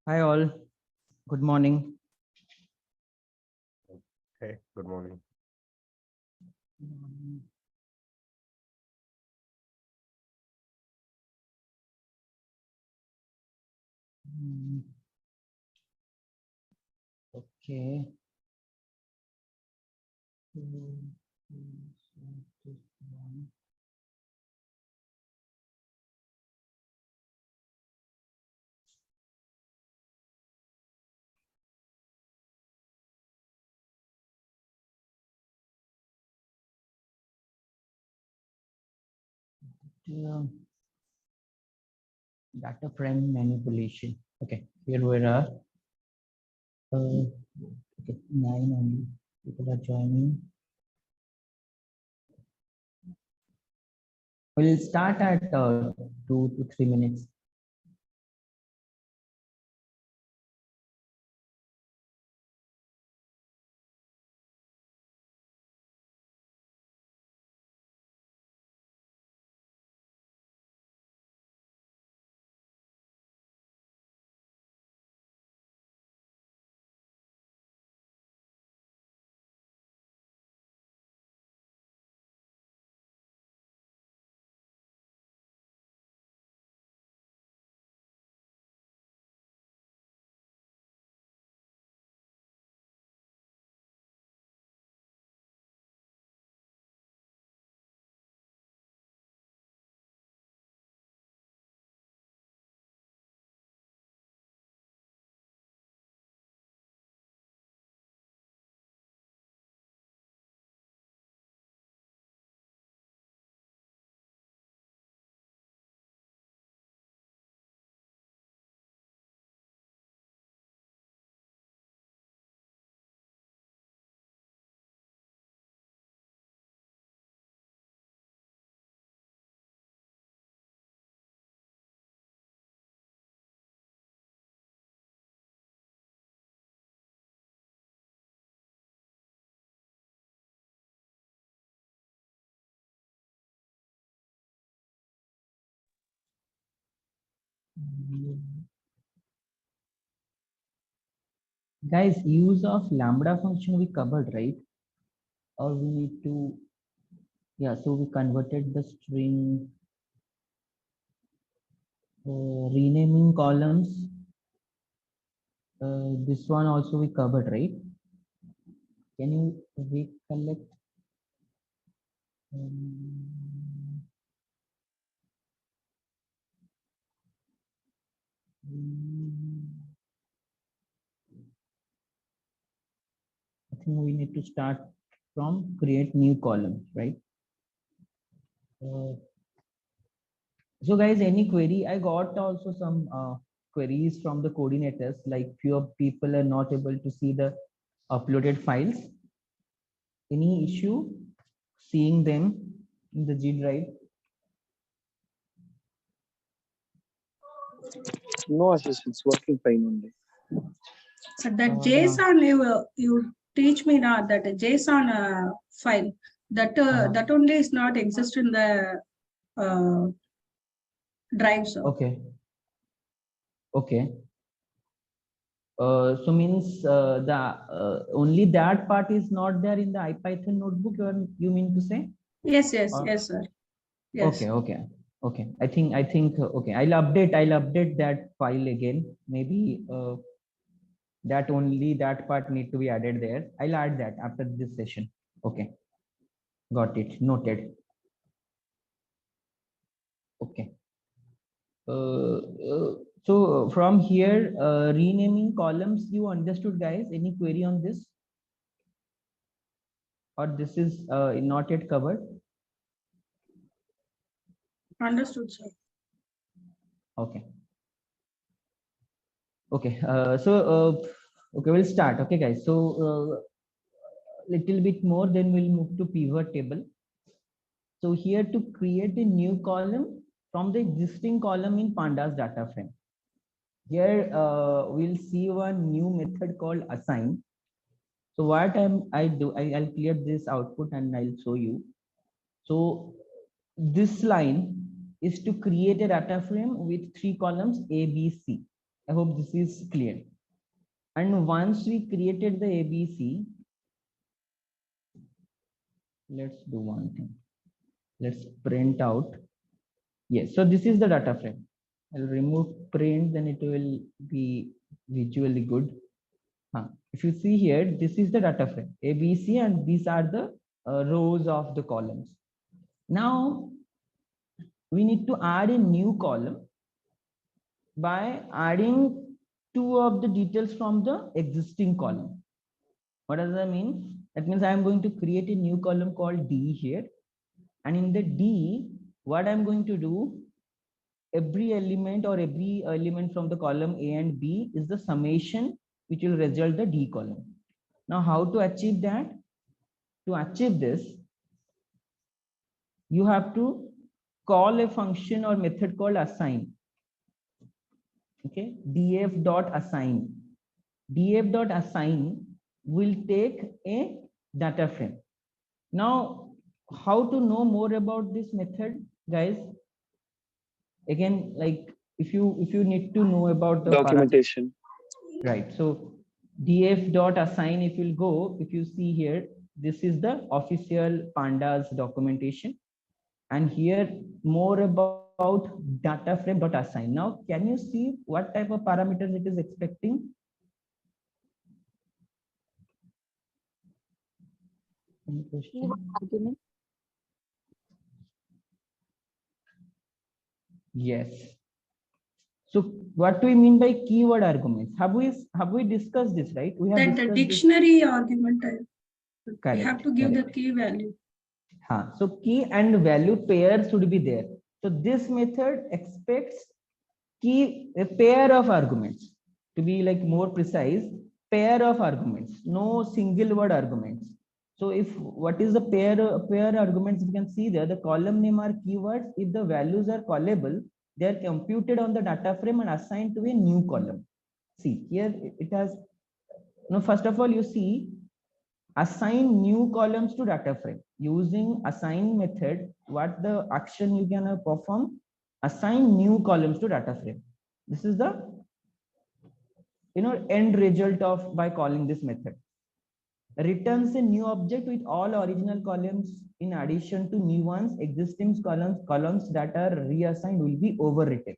Hi all, good morning. Hey, good morning. Okay. Data frame manipulation. Okay, here we are. Okay, 9 only people are joining. We'll start at 2 to 3 minutes. Guys, use of lambda function we covered, right? Or we need to, yeah, so we converted the string, renaming columns. This one also we covered, right? Can you recollect? I think we need to start from create new column, right? So guys, any query? I got also some queries from the coordinators, like few people are not able to see the uploaded files. Any issue seeing them in the G drive? No, it's working fine only. So that JSON you teach me now that JSON file that only is not exist in the drive. So Okay. So means the only that part is not there in the IPython notebook. You mean to say? Yes, yes, sir. Yes. Okay. I think okay. I'll update that file again. Maybe that only that part need to be added there. I'll add that after this session. Okay. Got it. Noted. Okay. So from here, renaming columns, you understood, guys? Any query on this? Or this is not yet covered? Understood, sir. Okay. Okay. Okay, we'll start. Okay, guys. So little bit more, then we'll move to pivot table. So here to create a new column from the existing column in pandas data frame. Here we'll see one new method called assign. So what I'll clear this output and I'll show you. So this line is to create a data frame with 3 columns A, B, C. I hope this is clear. And once we created the ABC, let's do one thing. Let's print out. Yes, so this is the data frame. I'll remove print, then it will be visually good. If you see here, this is the data frame ABC, and these are the rows of the columns. Now we need to add a new column by adding two of the details from the existing column. What does that mean? That means I am going to create a new column called D here, and in the D, what I'm going to do, every element from the column A and B is the summation which will result the D column. Now how to achieve that? To achieve this, you have to call a function or method called assign. Okay, df.assign. df.assign will take a data frame. Now, how to know more about this method, guys? Again, like if you need to know about the Documentation. right? So df.assign, if you see here, this is the official pandas documentation, and here more about data frame.assign. Now, can you see what type of parameters it is expecting? Any question? Argument. Yes. So what do we mean by keyword arguments? Have we discussed this, right? We have That the discussed dictionary argument, we Correct, have to give the correct. key value. So key and value pair should be there. So this method expects a pair of arguments. To be like more precise, pair of arguments, no single word arguments. So if what is the pair arguments, you can see there, the column name are keywords. If the values are callable, they are computed on the data frame and assigned to a new column. See here it has, first of all, you see, assign new columns to data frame using assign method. What the action you can perform? Assign new columns to data frame. This is the end result of by calling this method. Returns a new object with all original columns in addition to new ones. Existing columns that are reassigned will be overwritten.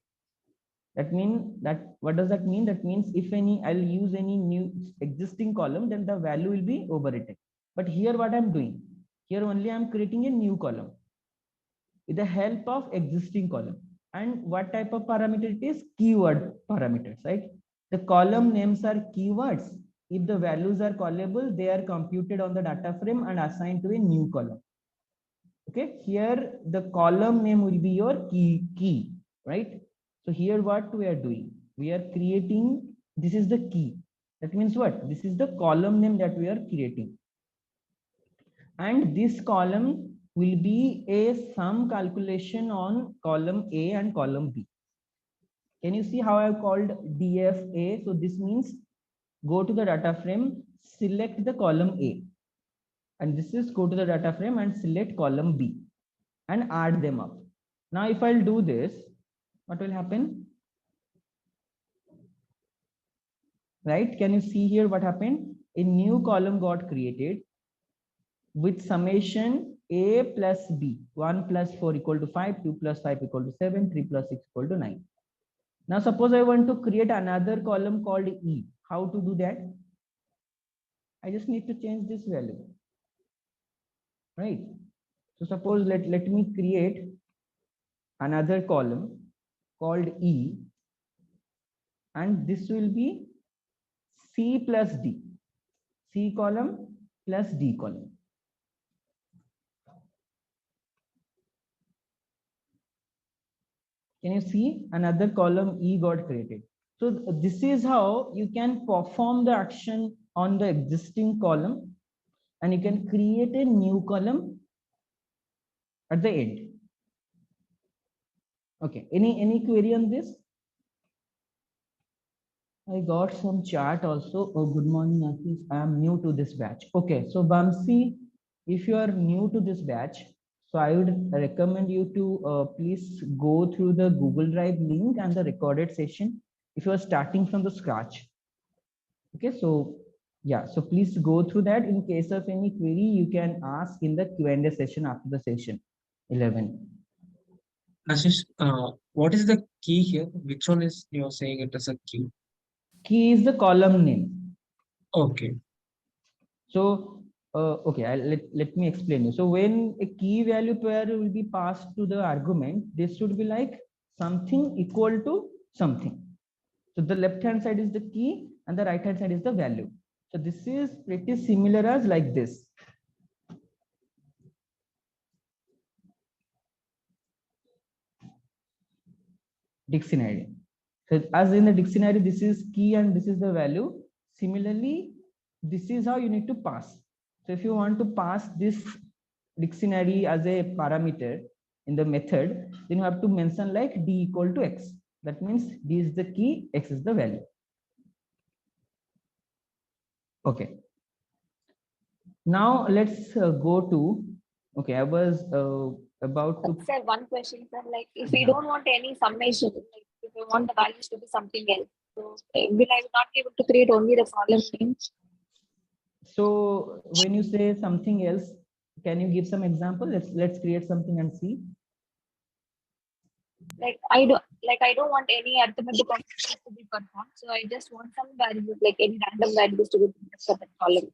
That means that, what does that mean? That means if I'll use any new existing column, then the value will be overwritten. But here what I'm doing, here only I'm creating a new column with the help of existing column. And what type of parameter it is? Keyword parameters, right? The column names are keywords. If the values are callable, they are computed on the data frame and assigned to a new column. Okay, here the column name will be your key, right? So here what we are doing, we are creating, this is the key. That means what? This is the column name that we are creating. And this column will be a sum calculation on column A and column B. Can you see how I've called DFA? So this means go to the data frame, select the column A. And this is go to the data frame and select column B and add them up. Now, if I'll do this, what will happen? Right? Can you see here what happened? A new column got created with summation A plus B. 1 plus 4 equal to 5, 2 plus 5 equal to 7, 3 plus 6 equal to 9. Now, suppose I want to create another column called E. How to do that? I just need to change this value. Right? So suppose let me create another column called E, and this will be C plus D. C column plus D column. Can you see another column E got created? So this is how you can perform the action on the existing column, and you can create a new column at the end. Okay, any query on this? I got some chat also. Oh, good morning, Ashish. I am new to this batch. Okay, so Bamsi, if you are new to this batch, so I would recommend you to please go through the Google Drive link and the recorded session. if you are starting from the scratch. Okay, so yeah, so please go through that. In case of any query, you can ask in the Q&A session after the session 11. Ashish, what is the key here? Which one is you're saying it as a key? Key is the column name. Okay. So, okay, let me explain you. So when a key value pair will be passed to the argument, this should be like something equal to something. So the left hand side is the key and the right hand side is the value. So this is pretty similar as like this. Dictionary. So as in the dictionary, this is key and this is the value. Similarly, this is how you need to pass. So if you want to pass this dictionary as a parameter in the method, then you have to mention like d equal to x. That means d is the key, x is the value. Okay. Now let's go to, okay, I was about to. Sir, one question, sir. Like, if we don't want any summation, like if we want the values to be something else, so will I not be able to create only the column names? So when you say something else, can you give some example? Let's create something and see. Like I don't want any arithmetic operations to be performed. So I just want some values, like any random values to be put for the column.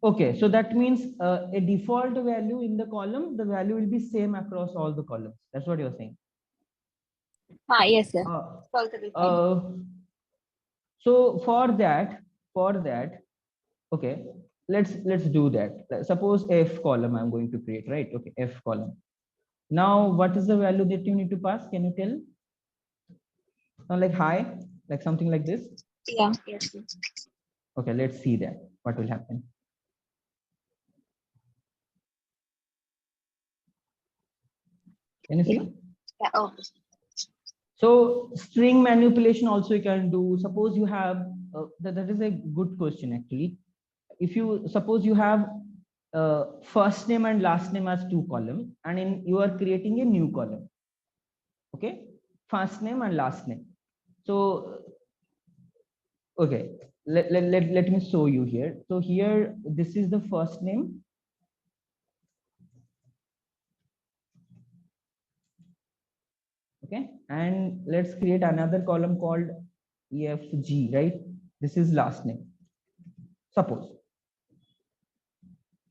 Okay, so that means a default value in the column, the value will be same across all the columns. That's what you're saying. Yes, sir. So for that, okay, let's do that. Suppose F column I'm going to create, right? Okay, F column. Now, what is the value that you need to pass? Can you tell? Like hi, like something like this. Yeah. Yes. Okay, let's see that. What will happen? Can you see? Yeah. Okay. So string manipulation also you can do. Suppose you have that is a good question actually. If you suppose you have first name and last name as two columns, and you are creating a new column. Okay, first name and last name. So okay, let me show you here. So here this is the first name. Okay, and let's create another column called EFG, right? This is last name. Suppose.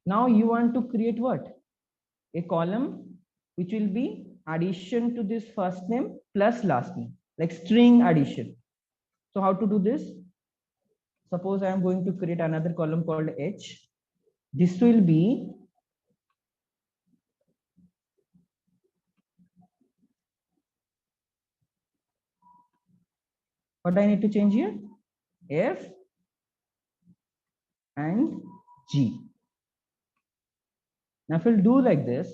Now you want to create what? A column which will be addition to this first name plus last name, like string addition. So how to do this? Suppose I am going to create another column called H. This will be what I need to change here? F and G. Now if we'll do like this,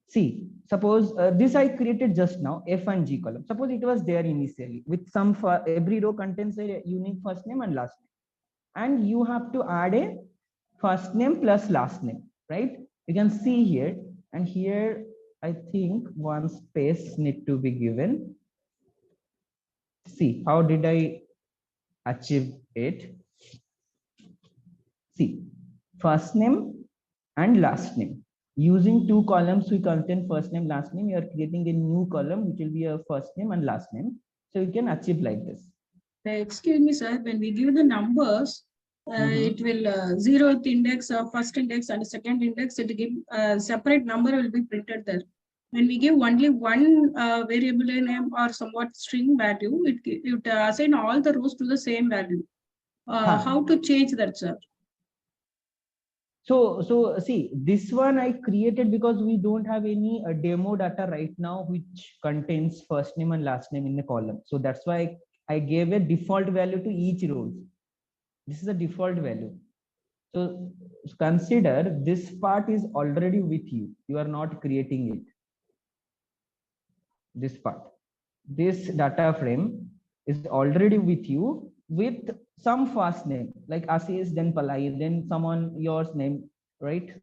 see, suppose this I created just now, F and G column. Suppose it was there initially with some, every row contains a unique first name and last name. And you have to add a first name plus last name, right? You can see here, and here I think one space need to be given. See, how did I achieve it? See, first name and last name. Using two columns we contain first name, last name, you are creating a new column which will be a first name and last name. So you can achieve like this. Excuse me, sir, when we give the numbers, it will 0th index, first index and second index, it give separate number will be printed there. When we give only one variable name or somewhat string value, it assign all the rows to the same value. How to change that, sir? So see, this one I created because we don't have any demo data right now which contains first name and last name in the column. So that's why I gave a default value to each row. This is a default value. So consider this part is already with you. You are not creating it. This part, this data frame is already with you with some first name like Ashish, then Palai, then someone yours name, right?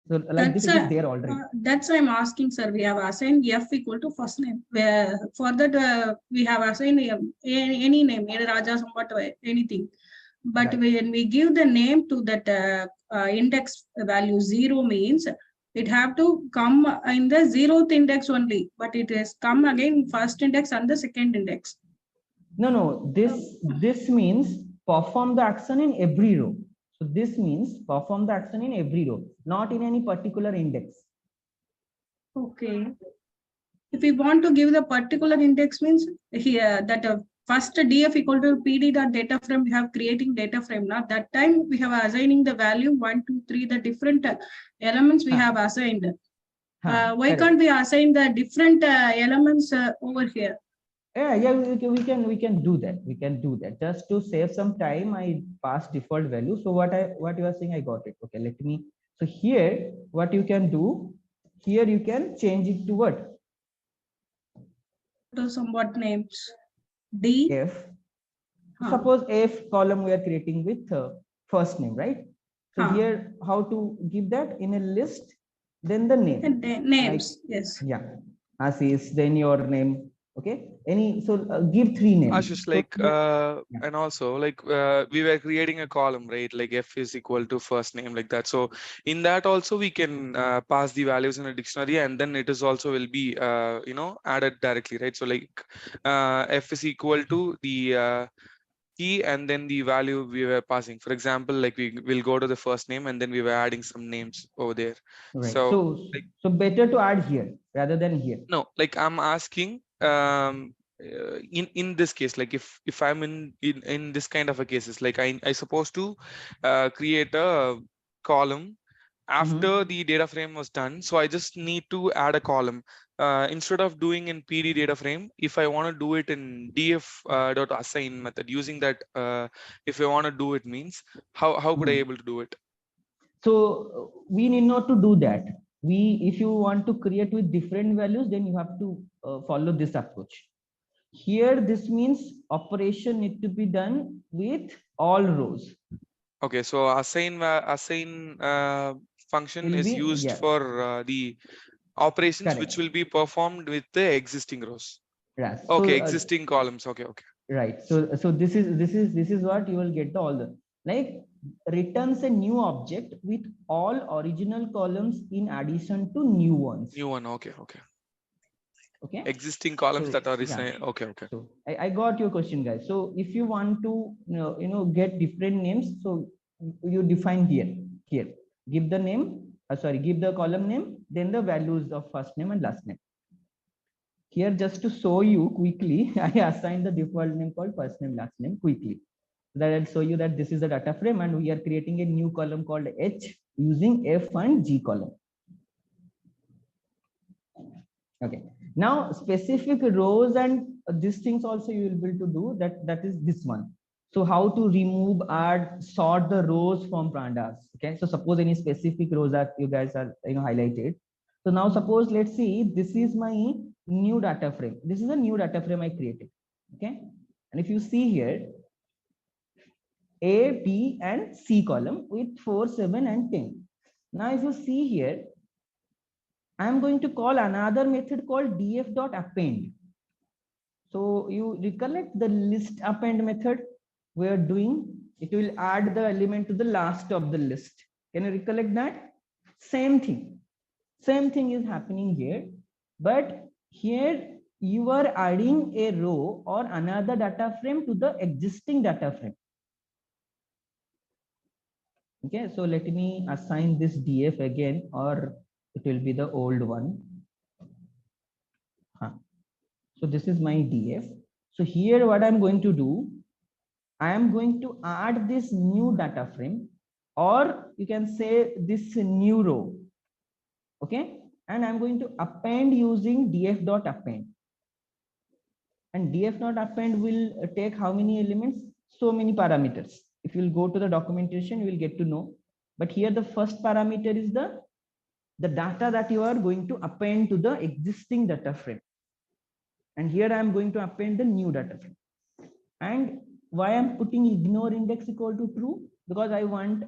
So like this, it is there already. That's why I'm asking, sir. We have assigned F equal to first name. Where for that we have assigned any name, either Raja, somewhat, anything. But Right. when we give the name to that index value 0 means it have to come in the 0th index only, but it has come again first index and the second index. No, this means perform the action in every row. So this means perform the action in every row, not in any particular index. Okay. If we want to give the particular index means here that first df equal to pd dot data frame, we have creating data frame. Now that time we have assigning the value 1, 2, 3, the different elements we have assigned. Why correct. can't we assign the different elements over here? Yeah, we can do that. We can do that. Just to save some time, I pass default value. So what you are saying, I got it. Okay, let me. So here, what you can do, here you can change it to what? To somewhat names. D. F. Suppose F column we are creating with first name, right? So here, how to give that in a list? Then the name. And names, like, yes. Yeah, Assis, then your name. Okay, any, so give 3 names. Ashish, like and also like we were creating a column, right? Like F is equal to first name, like that. So in that also we can pass the values in a dictionary, and then it is also will be you know, added directly, right? So like F is equal to the key and then the value we were passing. For example, like we will go to the first name and then we were adding some names over there. Right. So like, so better to add here rather than here. no, like I'm asking in this case, like if I'm in this kind of a cases, like I supposed to create a column after the data frame was done. So I just need to add a column instead of doing in PD data frame. If I want to do it in df dot assign method using that, if I want to do it means how could I able to do it? So we need not to do that. If you want to create with different values, then you have to follow this approach. Here, this means operation need to be done with all rows. Okay, so assign function is used for the operations which will be performed with the existing rows. Yes. Okay, So, existing columns. Okay. Right. So this is what you will get all the, like, returns a new object with all original columns in addition to new ones. New one. Okay. Okay. Existing columns that are yeah. Okay. So I got your question, guys. So if you want to get different names, so you define here. Give the name, give the column name, then the values of first name and last name. Here, just to show you quickly, I assigned the default name called first name, last name quickly. So that I'll show you that this is the data frame and we are creating a new column called H using F and G column. Okay. Now specific rows and these things also you will be able to do that is this one. So how to remove, add, sort the rows from pandas. Okay. So suppose any specific rows that you guys are highlighted. So now suppose, let's see, this is my new data frame. This is a new data frame I created. Okay. And if you see here, A, B, and C column with 4, 7, and 10. Now, if you see here, I am going to call another method called df.append. So you recollect the list append method we are doing? It will add the element to the last of the list. Can you recollect that? Same thing. Same thing is happening here, but here you are adding a row or another data frame to the existing data frame. Okay, so let me assign this df again, or it will be the old one. So this is my df. So here what I'm going to do, I am going to add this new data frame, or you can say this new row. Okay, and I'm going to append using df.append. And df.append will take how many elements? So many parameters. If you'll go to the documentation, you will get to know. But here the first parameter is the data that you are going to append to the existing data frame. And here I am going to append the new data frame. And why I'm putting ignore index equal to true? Because I want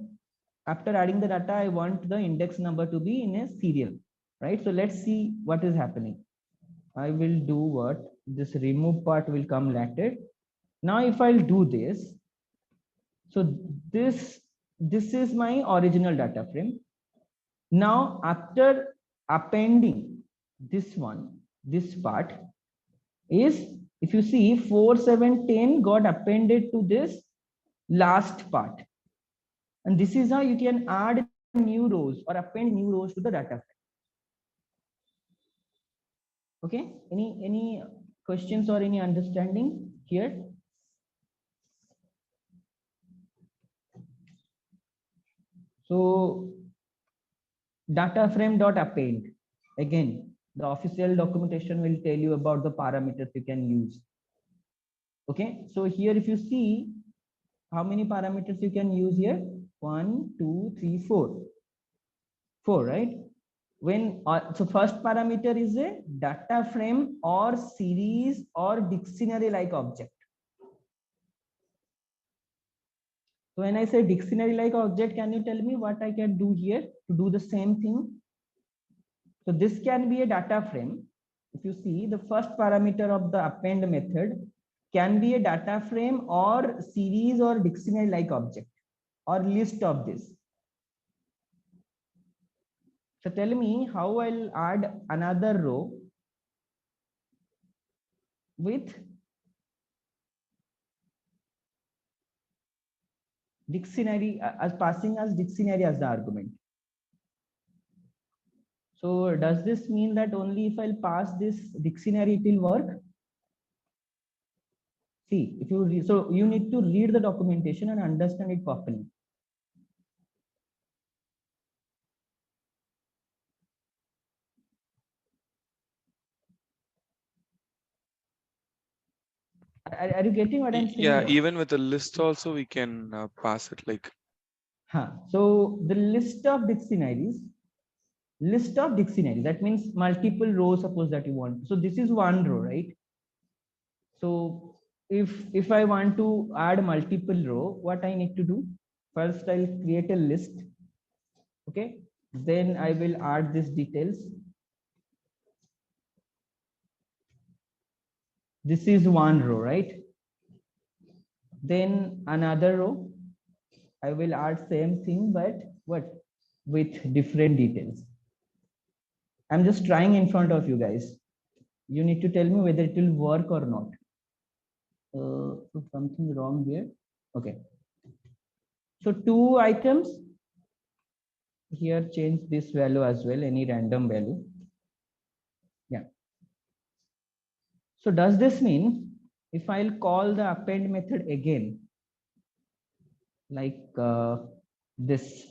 After adding the data, I want the index number to be in a serial, right? So let's see what is happening. I will do what? This remove part will come later. Now if I'll do this, so this is my original data frame. Now after appending this one, this part is, if you see 4, 7, 10 got appended to this last part. And this is how you can add new rows or append new rows to the data frame. Okay, any questions or any understanding here? So data frame dot append, again the official documentation will tell you about the parameters you can use. Okay, so here if you see how many parameters you can use here, 1 2 3 4, 4, right? When so first parameter is a data frame or series or dictionary like object. So when I say dictionary like object, can you tell me what I can do here to do the same thing? So this can be a data frame. If you see, the first parameter of the append method can be a data frame or series or dictionary like object or list of this. So tell me how I'll add another row with dictionary as passing as dictionary as the argument. So does this mean that only if I'll pass this dictionary it will work? See, if you read, so you need to read the documentation and understand it properly. Are you getting what I'm saying? Yeah, even with the list also we can pass it like. So the list of dictionaries, that means multiple rows, suppose that you want. So this is one row, right? So if I want to add multiple row, what I need to do? First, I'll create a list. Okay. Then I will add these details. This is one row, right? Then another row, I will add same thing, but what? With different details. I'm just trying in front of you guys. You need to tell me whether it will work or not. So something wrong here. Okay. So 2 items. Here change this value as well, any random value. Yeah. So does this mean if I'll call the append method again, like this?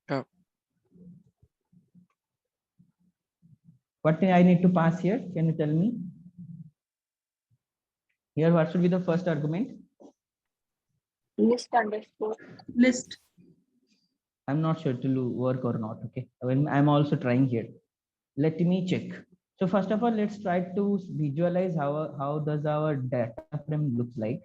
Yeah. What I need to pass here? Can you tell me? Here, what should be the first argument? List underscore. List. I'm not sure it will work or not. Okay. When I'm also trying here. Let me check. So first of all, let's try to visualize how does our data frame looks like.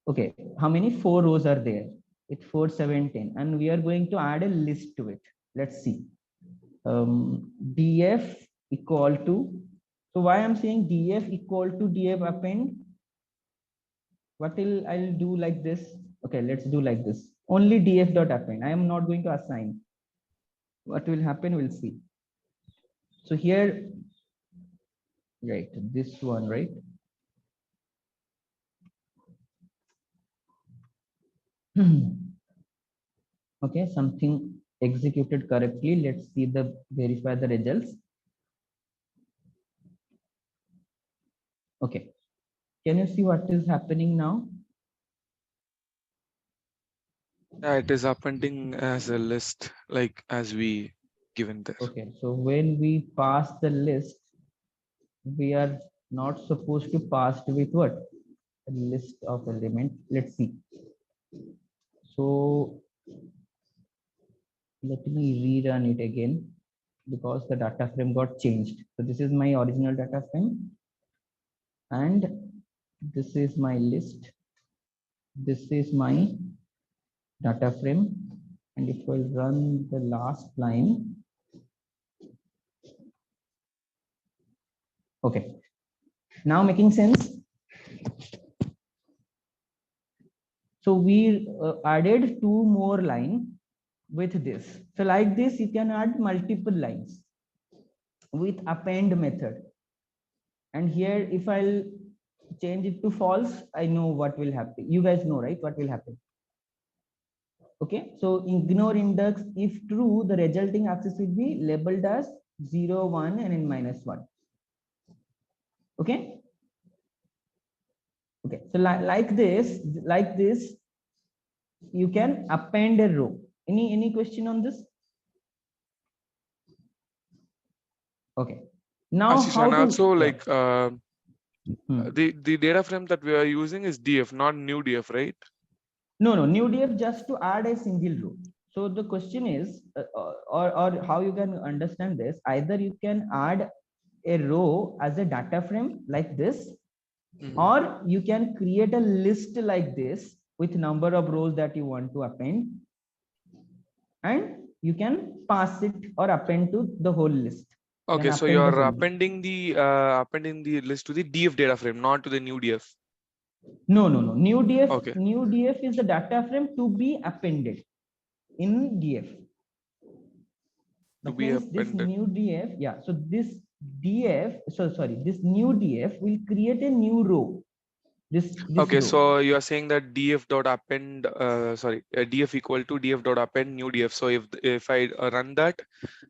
Okay, how many 4 rows are there? It's 4, 7, 10, and we are going to add a list to it. Let's see. df equal to, so why I'm saying df equal to df append? What I'll do like this. Okay, let's do like this. Only df dot append. I am not going to assign. What will happen? We'll see. So here, right, this one, right? Okay, something executed correctly. Let's see verify the results. Okay, can you see what is happening now? Yeah, it is appending as a list, like as we given there. Okay, so when we pass the list, we are not supposed to pass with what? A list of elements. Let's see. So let me rerun it again because the data frame got changed. So this is my original data frame and this is my list. This is my data frame. And if I run the last line, okay, now making sense. So we added 2 more lines with this. So like this, you can add multiple lines with append method. And here, if I'll change it to false, I know what will happen. You guys know, right? What will happen? Okay, so ignore index. If true, the resulting access will be labeled as 0, 1, and n minus 1. Okay. Okay, so like this, you can append a row. Any question on this? Okay. Now Ashish, how and to also yeah. like Hmm. the data frame that we are using is df, not new df, right? No, new df just to add a single row. So the question is, or how you can understand this, either you can add a row as a data frame like this, or you can create a list like this with number of rows that you want to append, and you can pass it or append to the whole list. Okay, so Append the you're whole list. appending the list to the df data frame, not to the new df. No. New df, Okay. new df is the data frame to be appended in df. To That be means this appended. new df, yeah. So this df, this new df will create a new row. This Okay, row. so you are saying that df dot append, df equal to df dot append new df. So if I run that,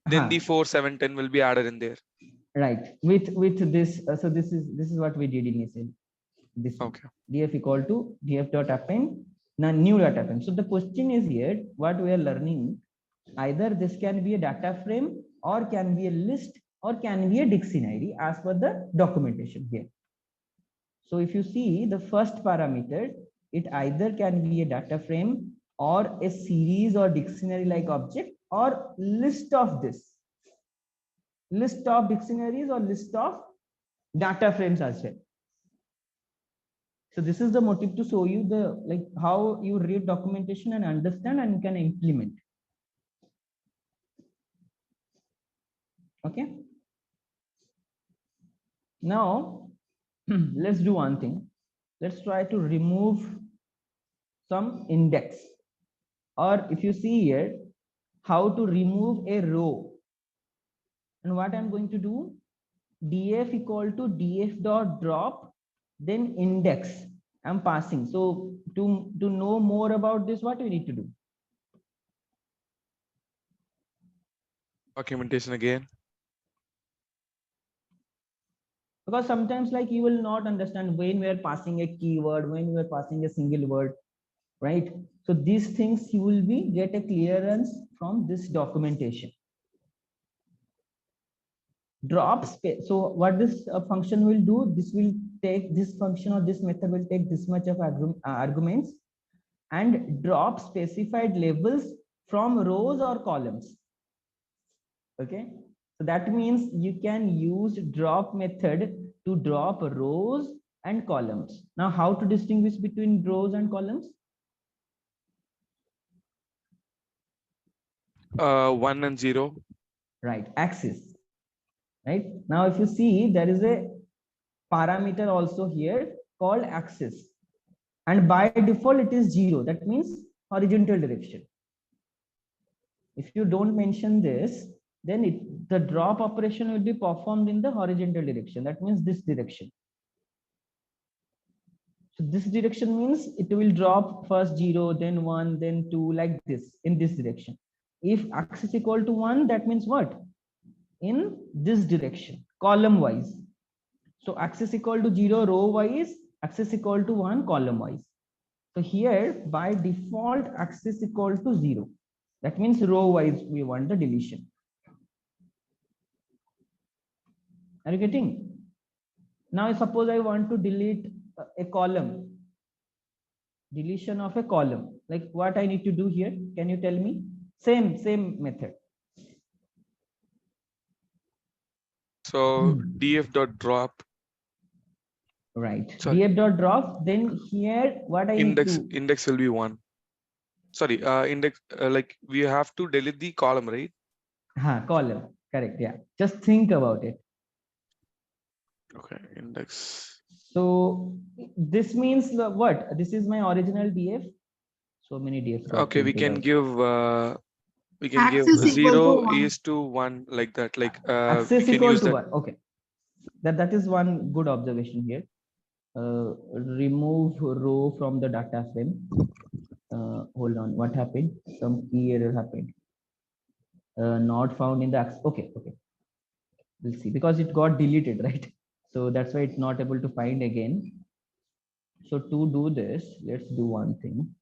then the 4, 7, 10 will be added in there. Right. With this, so this is what we did initially. This one. Okay. Df equal to df dot append, now new data frame. So the question is here, what we are learning, either this can be a data frame or can be a list or can be a dictionary as per the documentation here. So if you see the first parameter, it either can be a data frame or a series or dictionary like object or list of this. List of dictionaries or list of data frames as well. So this is the motive to show you the like how you read documentation and understand and can implement. Okay. Now let's do one thing. Let's try to remove some index, or if you see here, how to remove a row. And what I'm going to do, df equal to df dot drop, then index I'm passing. So to know more about this, what we need to do? Documentation again. Because sometimes like you will not understand when we are passing a keyword, when we are passing a single word, right? So these things you will be get a clearance from this documentation. Drop space. So what this function will do, this will take this function or this method will take this much of arguments and drop specified labels from rows or columns. Okay, so that means you can use drop method to drop rows and columns. Now how to distinguish between rows and columns? 1 and 0. Right, axis. Right, now if you see, there is a parameter also here called axis, and by default it is 0. That means horizontal direction. If you don't mention this, then the drop operation will be performed in the horizontal direction. That means this direction. So this direction means it will drop first 0, then 1, then 2, like this, in this direction. If axis equal to 1, that means what? In this direction, column wise. So axis equal to 0 row wise, axis equal to 1 column wise. So here by default axis equal to 0. That means row wise we want the deletion. Are you getting? Now suppose I want to delete a column. Deletion of a column. Like what I need to do here? Can you tell me? Same method. So df dot drop. Right. Sorry. df dot drop. Then here what I need to Index will be 1. Sorry, index, like we have to delete the column, right? Column, correct. Yeah, just think about it. Okay, index. So this means what? This is my original DF. So many DFs got Okay, we printed can out. give we can give Axis equal to 0 1. is to 1, like that. Like we Access can equal use to that. 1. Okay, that is one good observation here. Remove row from the data frame. Hold on, what happened? Some key error happened. Not found in the access. Okay, we'll see, because it got deleted, right? So that's why it's not able to find again. So to do this, let's do one thing.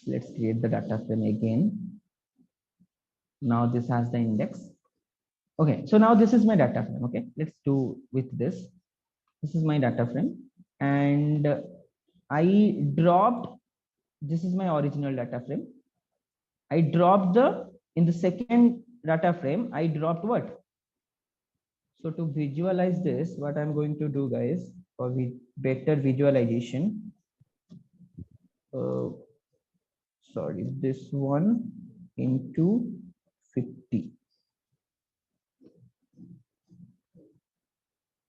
Let's create the data frame again. Now this has the index. Okay, so now this is my data frame. Okay, let's do with this. This is my data frame, and I dropped. This is my original data frame. I dropped in the second data frame, I dropped what? So to visualize this, what I'm going to do, guys, for better visualization, sorry, this one into 50.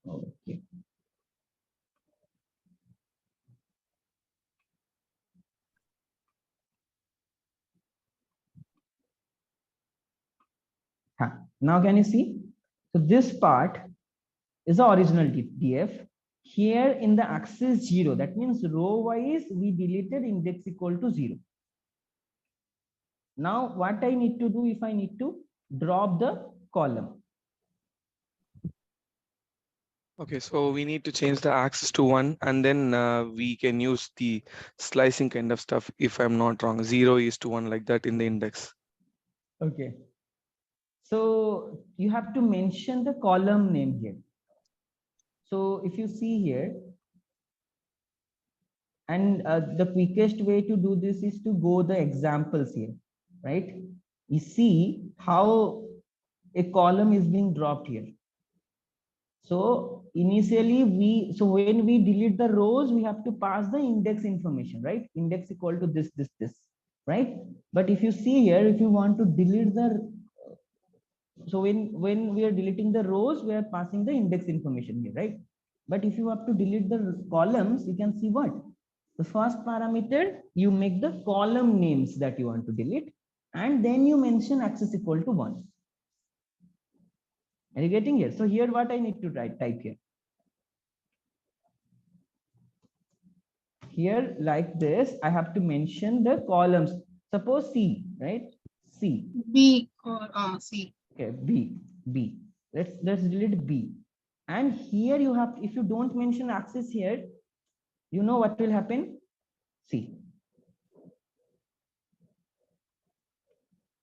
Okay. Now can you see? So this part is the original DF. Here in the axis 0, that means row wise we deleted index equal to 0. Now what I need to do, if I need to drop the column. Okay, so we need to change the axis to 1, and then we can use the slicing kind of stuff, if I'm not wrong. 0 is to 1, like that in the index. Okay. So you have to mention the column name here. So if you see here, and the quickest way to do this is to go the examples here, right? You see how a column is being dropped here. So initially so when we delete the rows, we have to pass the index information, right? Index equal to this, right? But if you see here, if you want to delete so when we are deleting the rows, we are passing the index information here, right? But if you have to delete the columns, you can see what? The first parameter, you make the column names that you want to delete, and then you mention axis equal to 1. Are you getting here? So here what I need to type here. Here like this, I have to mention the columns. Suppose C, right? C. B or C. Okay, B. Let's delete B. And here you have, if you don't mention axis here, you know what will happen? C.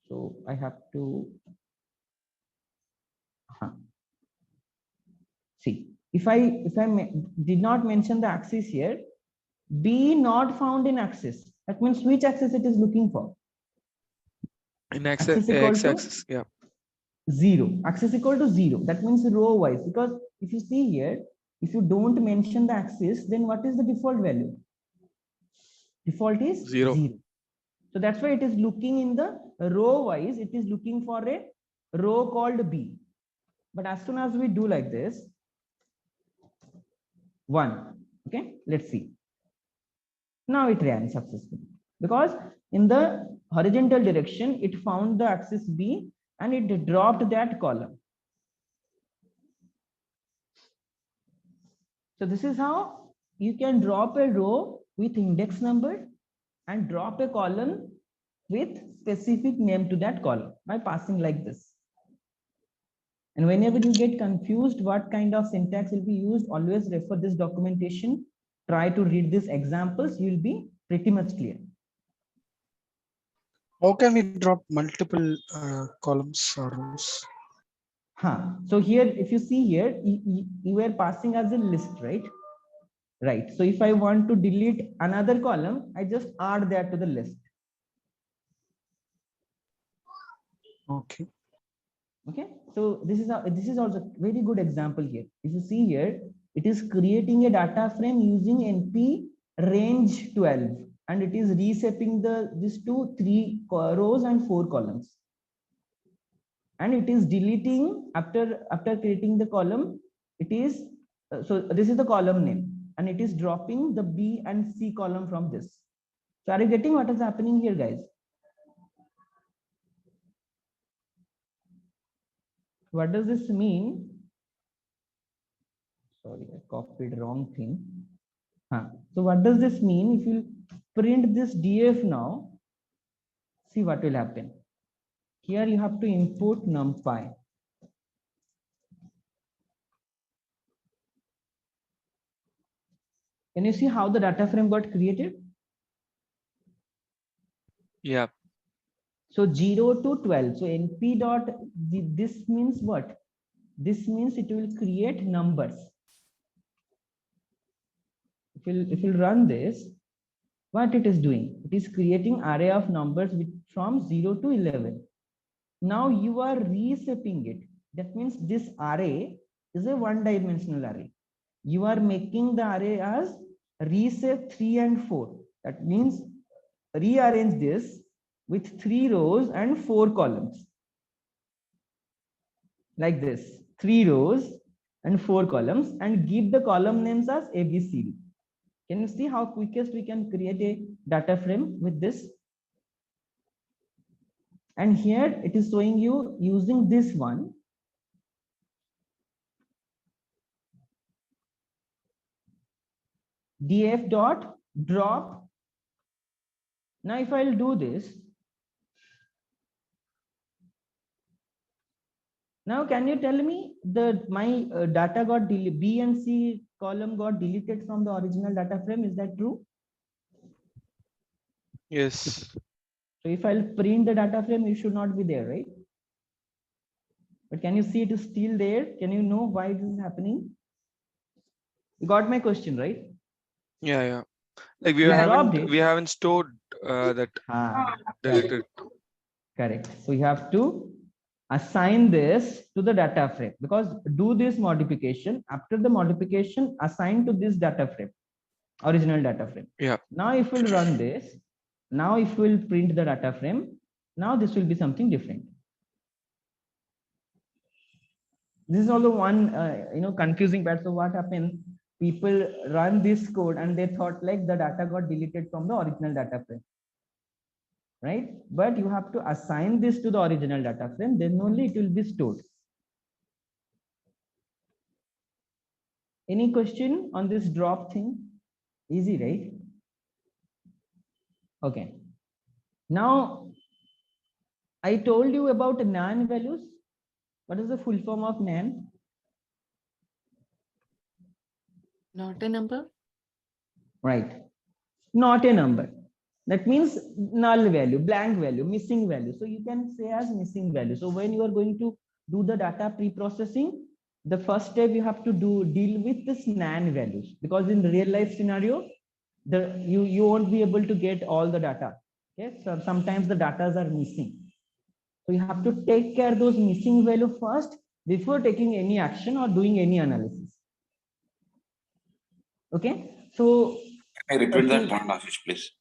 So I have to see. If I did not mention the axis here, B not found in axis. That means which axis it is looking for? In Axis equal to x-axis, yeah. 0. Axis equal to 0. That means row wise. Because if you see here, if you don't mention the axis, then what is the default value? Default is 0. 0. So that's why it is looking in the row wise. It is looking for a row called B. But as soon as we do like this, 1. Okay, let's see. Now it ran successfully, because in the horizontal direction, it found the axis B and it dropped that column. So this is how you can drop a row with index number and drop a column with specific name to that column by passing like this. And whenever you get confused what kind of syntax will be used, always refer this documentation. Try to read these examples. You will be pretty much clear. How can we drop multiple columns or rows? So here, if you see here, you were passing as a list, right? Right. So if I want to delete another column, I just add that to the list. Okay. Okay. So this is also a very good example here. If you see here, it is creating a data frame using NP range 12, and it is reshaping these 3 rows and 4 columns, and it is deleting after creating the column. It is so this is the column name, and it is dropping the B and C column from this. So are you getting what is happening here, guys? What does this mean? Sorry, I copied wrong thing. So what does this mean? If you print this df now, see what will happen. Here you have to import numpy. Can you see how the data frame got created? Yeah. So 0 to 12. So np dot, this means what? This means it will create numbers. If you run this, what it is doing? It is creating array of numbers from 0 to 11. Now you are reshaping it. That means this array is a one-dimensional array. You are making the array as reshape 3 and 4. That means rearrange this with 3 rows and 4 columns. Like this, 3 rows and 4 columns, and give the column names as ABCD. Can you see how quickest we can create a data frame with this? And here it is showing you using this one. df dot drop. Now if I'll do this, now can you tell me my data got deleted, B and C column got deleted from the original data frame? Is that true? Yes. So if I'll print the data frame, it should not be there, right? But can you see it is still there? Can you know why this is happening? You got my question, right? Yeah, yeah. Like You dropped it. we haven't stored that deleted. Correct. So you have to assign this to the data frame, because do this modification. After the modification, assign to this data frame, original data frame. Yeah. Now if we'll run this, now if we'll print the data frame, now this will be something different. This is also one confusing part. So what happened? People run this code and they thought like the data got deleted from the original data frame, right? But you have to assign this to the original data frame, then only it will be stored. Any question on this drop thing? Easy, right? Okay. Now, I told you about NaN values. What is the full form of NaN? Not a number. Right. Not a number. That means null value, blank value, missing value. So you can say as missing value. So when you are going to do the data pre-processing, the first step you have to deal with this NaN values, because in real life scenario, you won't be able to get all the data. Okay, so sometimes the data are missing. So you have to take care of those missing value first before taking any action or doing any analysis. Okay, so I repeat that point, Ashish, please.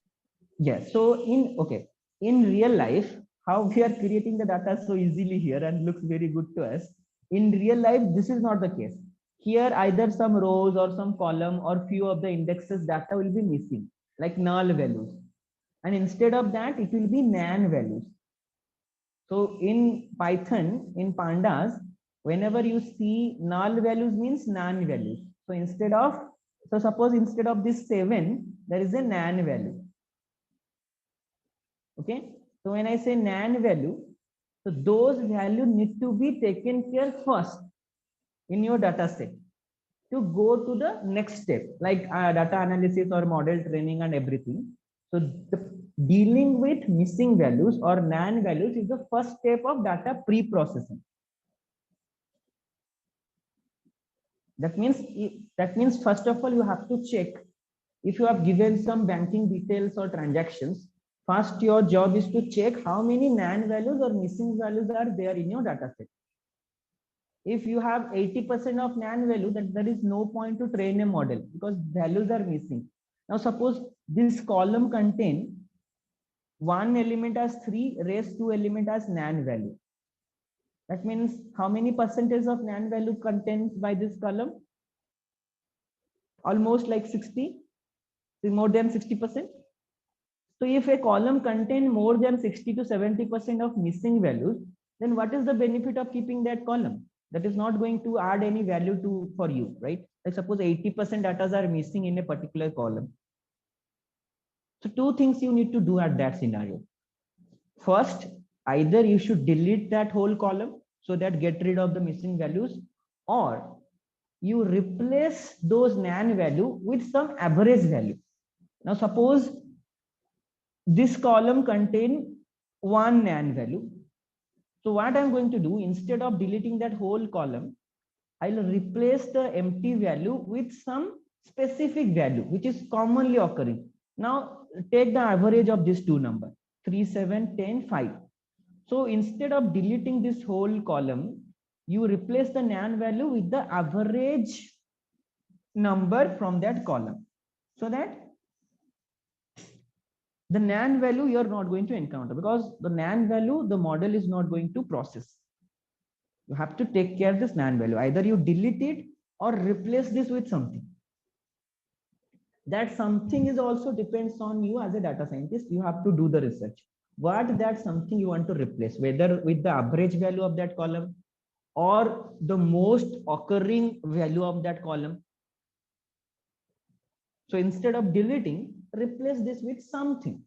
Yes. So in real life, how we are creating the data so easily here and looks very good to us. In real life, this is not the case. Here, either some rows or some column or few of the indexes data will be missing, like null values. And instead of that, it will be NaN values. So in Python, in pandas, whenever you see null values means NaN values. So suppose instead of this 7, there is a NaN value. Okay, so when I say NaN value, so those values need to be taken care first in your data set to go to the next step, like data analysis or model training and everything. So dealing with missing values or NaN values is the first step of data pre-processing. That means first of all, you have to check if you have given some banking details or transactions. First, your job is to check how many NaN values or missing values are there in your data set. If you have 80% of NaN value, then there is no point to train a model because values are missing. Now suppose this column contain one element as 3 raised 2 element as nan value. That means how many percentage of nan value contained by this column? Almost like 60, more than 60%. So if a column contain more than 60 to 70% of missing values, then what is the benefit of keeping that column? That is not going to add any value to for you, right? Like suppose 80% data are missing in a particular column. So two things you need to do at that scenario. First, either you should delete that whole column so that get rid of the missing values, or you replace those nan value with some average value. Now suppose this column contain one nan value. So what I'm going to do, instead of deleting that whole column, I'll replace the empty value with some specific value which is commonly occurring. Now take the average of these two numbers, 3, 7, 10, 5. So instead of deleting this whole column, you replace the nan value with the average number from that column, so that the nan value you are not going to encounter, because the nan value the model is not going to process. You have to take care of this nan value. Either you delete it or replace this with something. That something is also depends on you as a data scientist. You have to do the research. What that something you want to replace, whether with the average value of that column or the most occurring value of that column. So instead of deleting, replace this with something.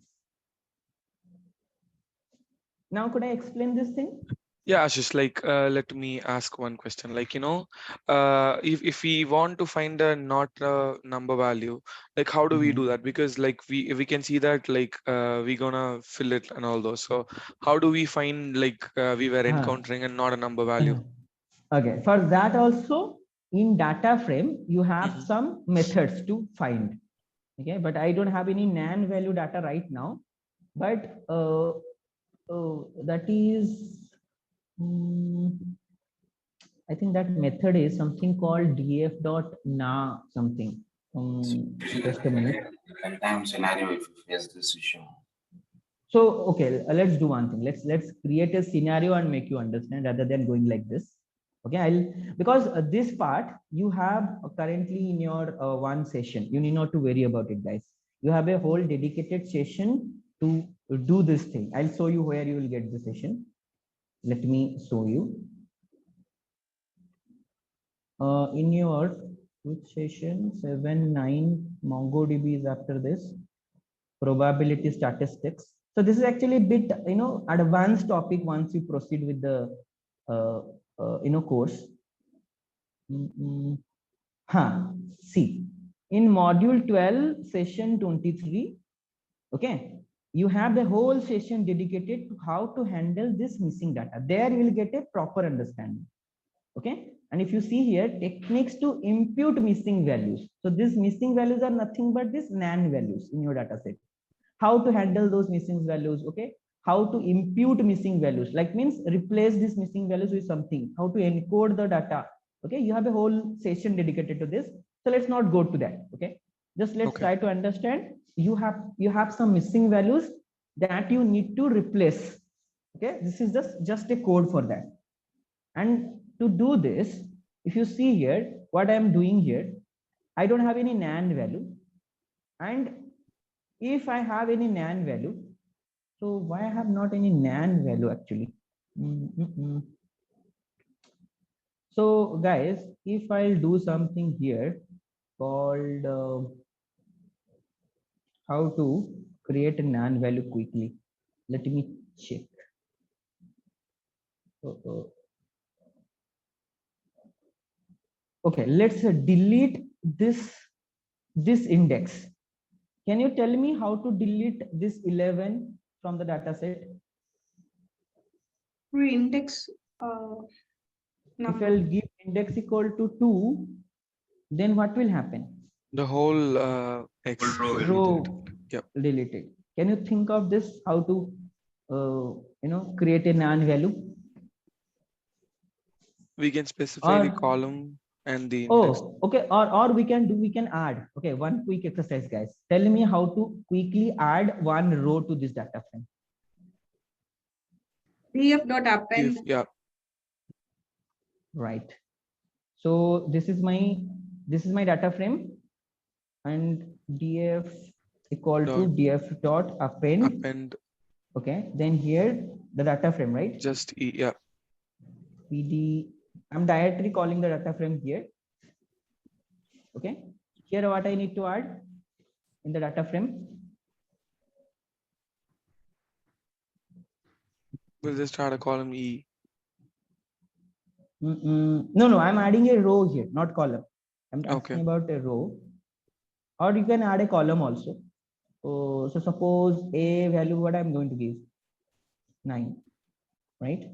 Now could I explain this thing? Yeah, Ashish, like let me ask one question. Like, if we want to find a not a number value, like how do we do that? Because like we can see that like we gonna fill it and all those. So how do we find like we were encountering and not a number value? Okay, for that also in data frame you have some methods to find. Okay, but I don't have any nan value data right now, but that is I think that method is something called df.na something. Just a minute. Runtime scenario if you face this issue. So okay, let's do one thing. Let's create a scenario and make you understand rather than going like this. Okay, because this part you have currently in your one session. You need not to worry about it, guys. You have a whole dedicated session to do this thing. I'll show you where you will get the session. Let me show you. In your which session 7-9 MongoDB is after this, probability statistics. So this is actually a bit advanced topic once you proceed with the course. See, in module 12 session 23, okay, you have the whole session dedicated to how to handle this missing data. There you will get a proper understanding. Okay, and if you see here, techniques to impute missing values. So these missing values are nothing but these nan values in your data set. How to handle those missing values, okay? How to impute missing values, like means replace these missing values with something. How to encode the data. Okay, you have a whole session dedicated to this. So let's not go to that. Okay, just let's try to understand. You have some missing values that you need to replace. Okay, this is just a code for that. And to do this, if you see here, what I am doing here, I don't have any nan value. And if I have any nan value, so why I have not any nan value actually? So guys, if I'll do something here called how to create a nan value quickly, let me check. Okay, let's delete this index. Can you tell me how to delete this 11 from the data set? Index if I'll give index equal to 2, then what will happen? The whole X row deleted. Can you think of this? How to create a nan value? We can specify the column. and the index. Oh, okay. Or we can add. Okay, one quick exercise, guys. Tell me how to quickly add one row to this data frame. df dot append. Yeah. Right. So this is my data frame, and df equal to df dot append. Okay. Then here the data frame, right? Just yeah. PD. I'm directly calling the data frame here. Okay. Here what I need to add in the data frame. We'll just add a column E. No, I'm adding a row here, not column. I'm asking about a row, or you can add a column also. So suppose a value, what I'm going to give 9, right?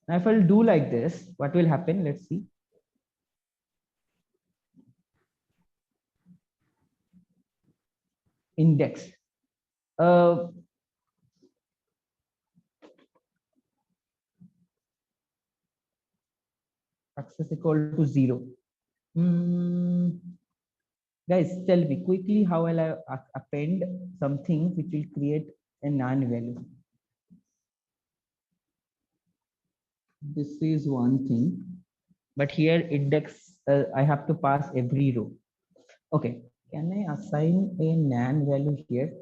Now if I'll do like this, what will happen? Let's see. Index. Access equal to 0. Guys, tell me quickly how will I append something which will create a non-value. This is one thing, but here index I have to pass every row. Okay, can I assign a nan value here?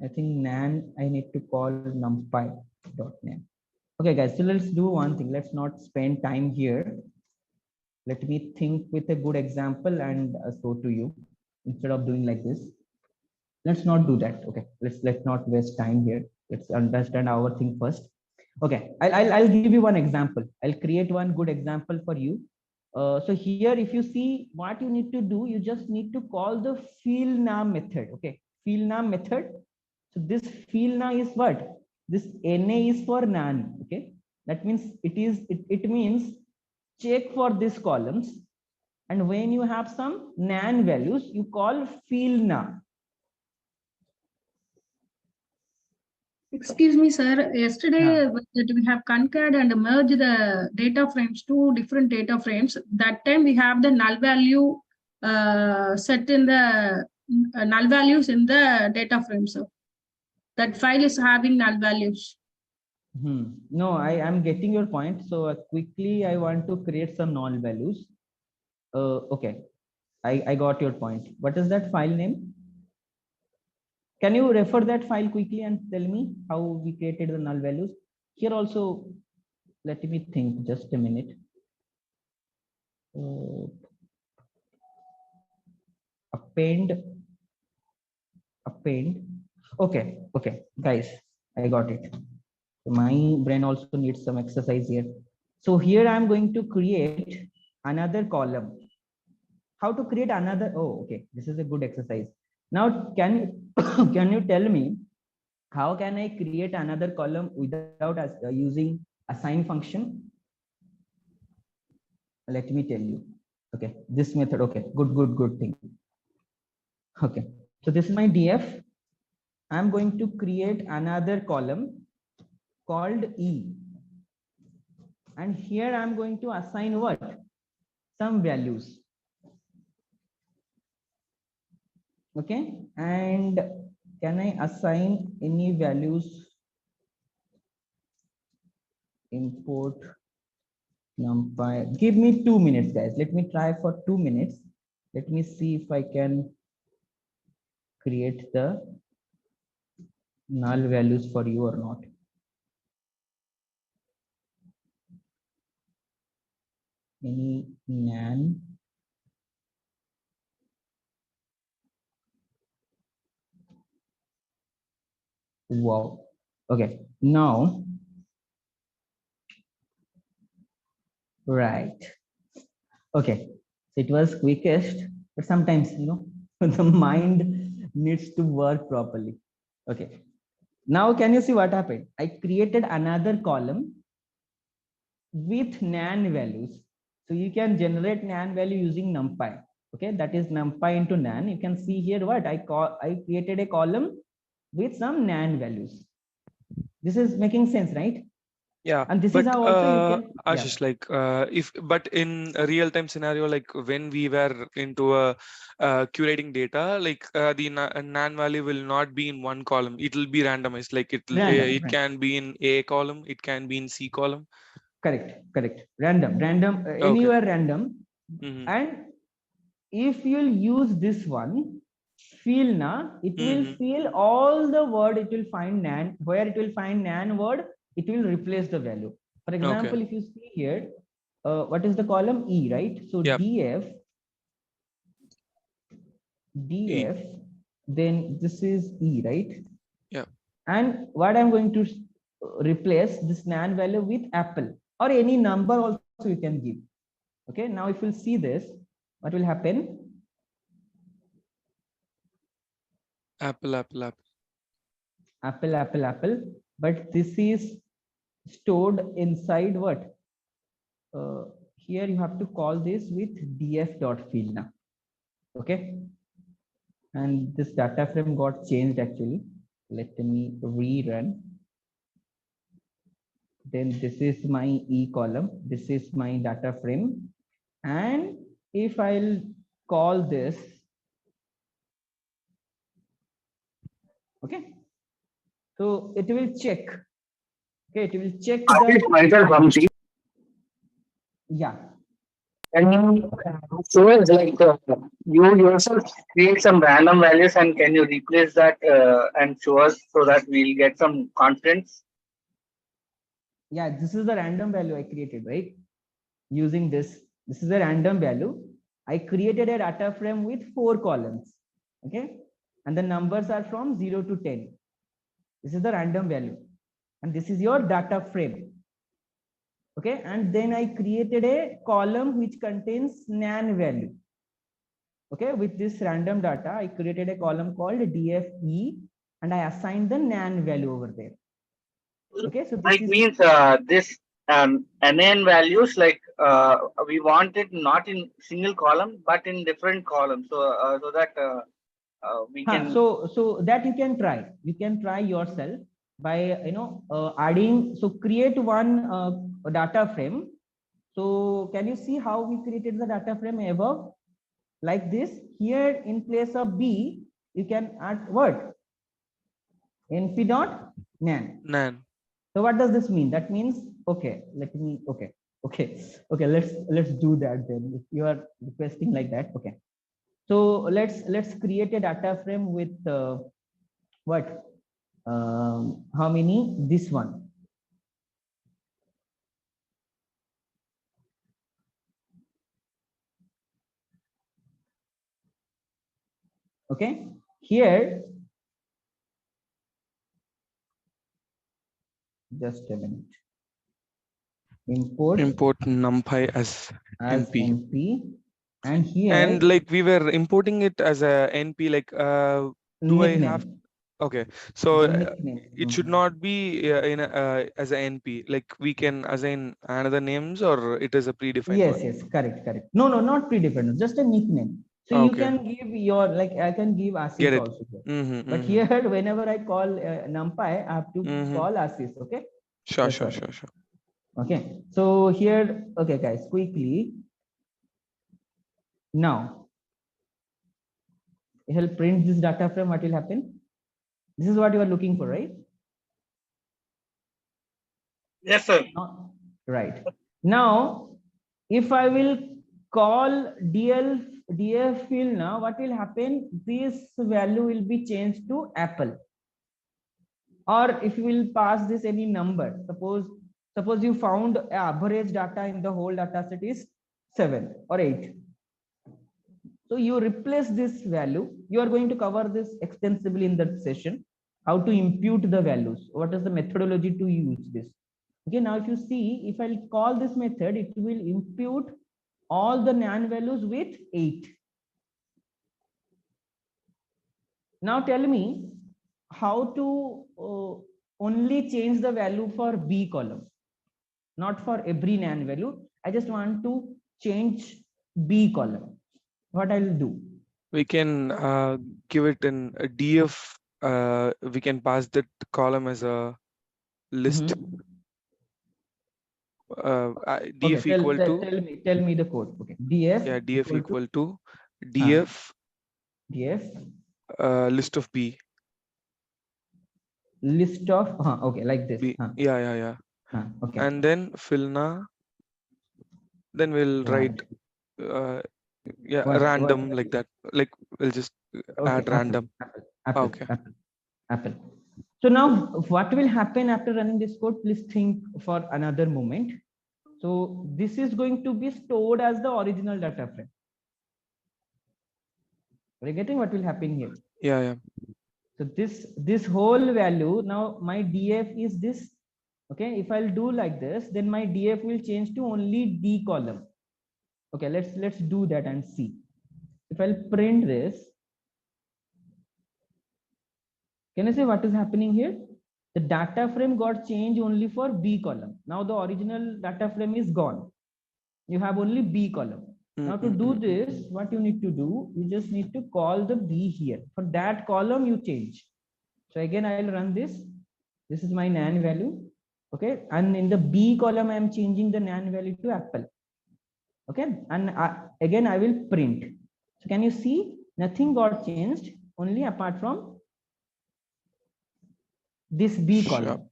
I think nan I need to call numpy.nan. Okay, guys, so let's do one thing. Let's not spend time here. Let me think with a good example and show to you instead of doing like this. Let's not do that. Okay, let's not waste time here. Let's understand our thing first. Okay, I'll give you one example. I'll create one good example for you. So here, if you see what you need to do, you just need to call the fillNam method. Okay, fillNam method. So this fillNam is what? This na is for nan. Okay, that means it means check for these columns, and when you have some nan values, you call fillNam. Excuse me, sir. Yesterday that we have conquered and merged the data frames, 2 different data frames. That time we have the null value set in the null values in the data frame, sir. That file is having null values. No, I am getting your point. So quickly, I want to create some null values. Okay, I got your point. What is that file name? Can you refer that file quickly and tell me how we created the null values? Here also, let me think just a minute. Append. Okay, guys, I got it. My brain also needs some exercise here. So here I'm going to create another column. How to create another? Oh, okay, this is a good exercise. Now, can you tell me how can I create another column without using assign function? Let me tell you. Okay, this method. Okay, good thing. Okay, so this is my df. I'm going to create another column called E, and here I'm going to assign what? Some values. Okay, and can I assign any values? Import numpy. Give me 2 minutes, guys. Let me try for 2 minutes. Let me see if I can create the null values for you or not. Any nan? Wow. Okay, now, right. Okay, so it was quickest, but sometimes, the mind needs to work properly. Okay, now can you see what happened? I created another column with nan values. So you can generate nan value using numpy. Okay, that is numpy into nan. You can see here what I created a column with some nan values. This is making sense, right? Yeah, And this but is how also you can, yeah. Ashish, like but in a real time scenario, like when we were into a curating data, like the nan value will not be in one column. It will be randomized. Like it Random. can be in A column, it can be in C column. Correct. Random, Okay. anywhere random. Mhm. And if you'll use this one, fill na, it will fill all the word, it will find nan, where it will find nan word, it will replace the value. For example, Okay. if you see here, what is the column? E, right? So Yep. df, then this is E, right? Yeah. And what I'm going to replace this nan value with apple or any number also you can give. Okay, now if you'll see this, what will happen? Apple. Apple, but this is stored inside what? Here you have to call this with df.fill now. Okay, and this data frame got changed actually. Let me rerun. Then this is my E column, this is my data frame, and if I'll call this, okay, so it will check. Okay, it will check the, yeah. And so it's like you yourself create some random values and can you replace that and show us so that we'll get some confidence? Yeah, this is the random value I created, right? Using this is a random value. I created a data frame with 4 columns. Okay, and the numbers are from 0 to 10. This is the random value, and this is your data frame. Okay, and then I created a column which contains nan value. Okay, with this random data, I created a column called dfe, and I assigned the nan value over there. Okay, so this means this NaN values, like we want it not in single column but in different columns, so that we can. So that you can try yourself by adding. So create one data frame. So can you see how we created the data frame above? Like this. Here in place of B, you can add what? np dot nan. So what does this mean? That means, okay, let's do that then. If you are requesting like that, okay. So let's create a data frame with what? How many? This one. Okay. Here, just a minute. Import NumPy as np, and here, and like we were importing it as a np, like do nickname. I have? Okay, so it should not be in as a np, like we can assign another names, or it is a predefined one? Yes, correct. No, not predefined, just a nickname. So you can give your, like I can give Asif also here. But here whenever I call NumPy, I have to call Asif. Okay. Sure. Okay, so here, okay guys, quickly now it will print this data frame. What will happen? This is what you are looking for, right? Yes, sir. Right. Now, if I will call df field now, what will happen? This value will be changed to apple. Or if you will pass this any number, suppose you found average data in the whole data set is 7 or 8. So you replace this value. You are going to cover this extensively in that session. How to impute the values. What is the methodology to use this? Okay, now if you see, if I call this method, it will impute all the nan values with 8. Now tell me how to only change the value for B column, not for every nan value. I just want to change B column. What I'll do? We can give it in a df. We can pass that column as a list Okay, df equal to tell me the code. Okay, df yeah df equal to Huh. df df list of b list of okay, like this. b yeah Okay. and then filna, then we'll write Rand. yeah What random like that, like we'll just Okay, add random. Okay. Apple. So now what will happen after running this code? Please think for another moment. So this is going to be stored as the original data frame. Are you getting what will happen here? Yeah. So this whole value, now my df is this. Okay, if I'll do like this, then my df will change to only d column. Okay, let's do that and see. If I'll print this, can you see what is happening here? The data frame got changed only for B column. Now the original data frame is gone. You have only B column. Now to do this, what you need to do, you just need to call the B here. For that column, you change. So again, I'll run this. This is my nan value. Okay, and in the B column, I am changing the nan value to apple. Okay, and again, I will print. So can you see? Nothing got changed, only apart from this B column.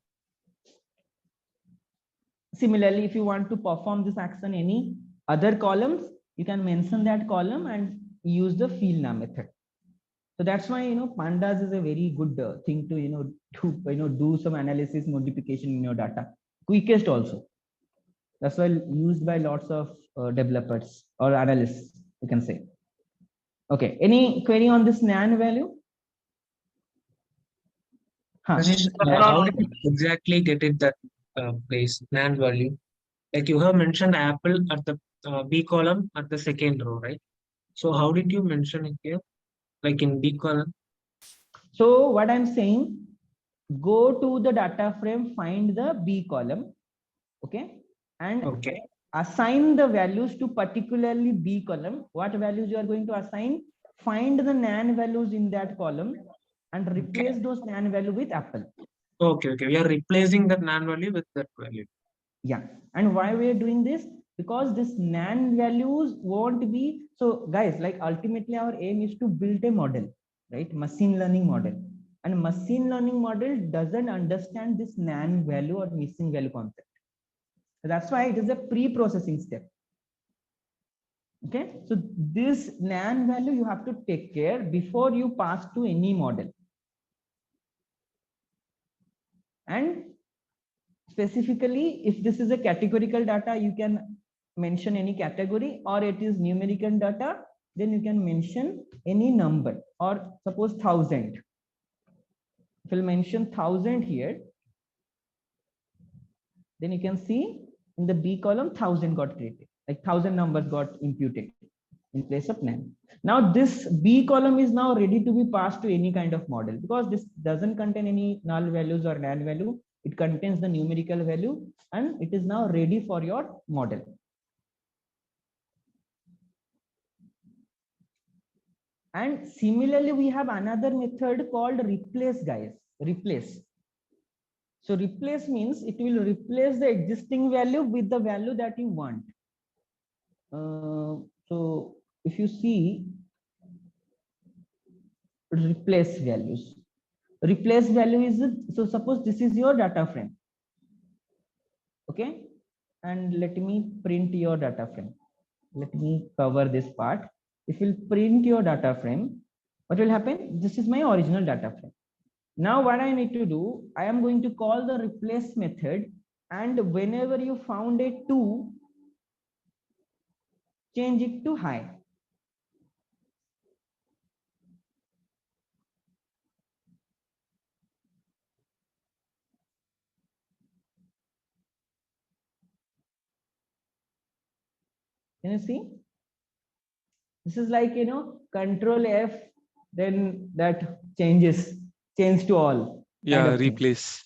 Similarly, if you want to perform this action any other columns, you can mention that column and use the filna method. So that's why pandas is a very good thing to do some analysis modification in your data, quickest also. That's why used by lots of developers or analysts, you can say. Okay, any query on this nan value? How did you exactly get it that place, NAND value? Like you have mentioned Apple at the B column at the second row, right? So how did you mention it here? Like in B column? So what I'm saying, go to the data frame, find the B column, okay, and assign the values to particularly B column. What values you are going to assign? Find the nan values in that column and replace those nan value with apple. Okay. We are replacing that NAND value with that value. Yeah. And why we are doing this? Because this nan values won't be, so guys, like ultimately our aim is to build a model, right? Machine learning model. And machine learning model doesn't understand this nan value or missing value concept. So that's why it is a pre-processing step. Okay, so this nan value you have to take care before you pass to any model. And specifically, if this is a categorical data, you can mention any category, or it is numerical data, then you can mention any number, or suppose 1000. If you'll mention 1000 here, then you can see in the B column 1000 got created, like 1000 numbers got imputed in place of nan. Now this B column is now ready to be passed to any kind of model, because this doesn't contain any null values or nan value. It contains the numerical value, and it is now ready for your model. And similarly, we have another method called replace, guys. Replace. So replace means it will replace the existing value with the value that you want. So if you see replace values, replace value is, so suppose this is your data frame. Okay, and let me print your data frame. Let me cover this part. If you print your data frame, what will happen? This is my original data frame. Now what I need to do, I am going to call the replace method, and whenever you found a 2, change it to high. Can you see? This is like, Control F, then that change to all. Yeah, replace.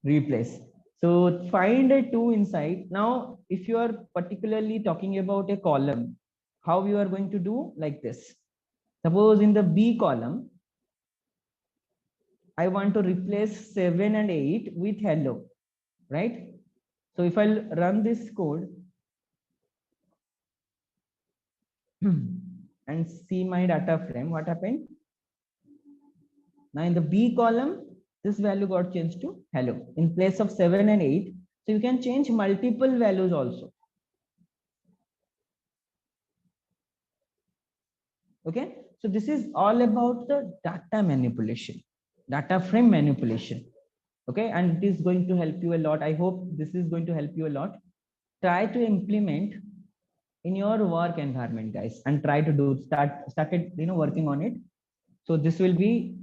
Replace. So find a 2 inside. Now, if you are particularly talking about a column, how you are going to do like this? Suppose in the B column, I want to replace 7 and 8 with hello. right? So if I'll run this code and see my data frame, what happened? Now in the B column, this value got changed to hello in place of 7 and 8. So you can change multiple values also. Okay, so this is all about the data manipulation, data frame manipulation. Okay, and it is going to help you a lot. I hope this is going to help you a lot. Try to implement in your work environment, guys, and try to started working on it. So this will be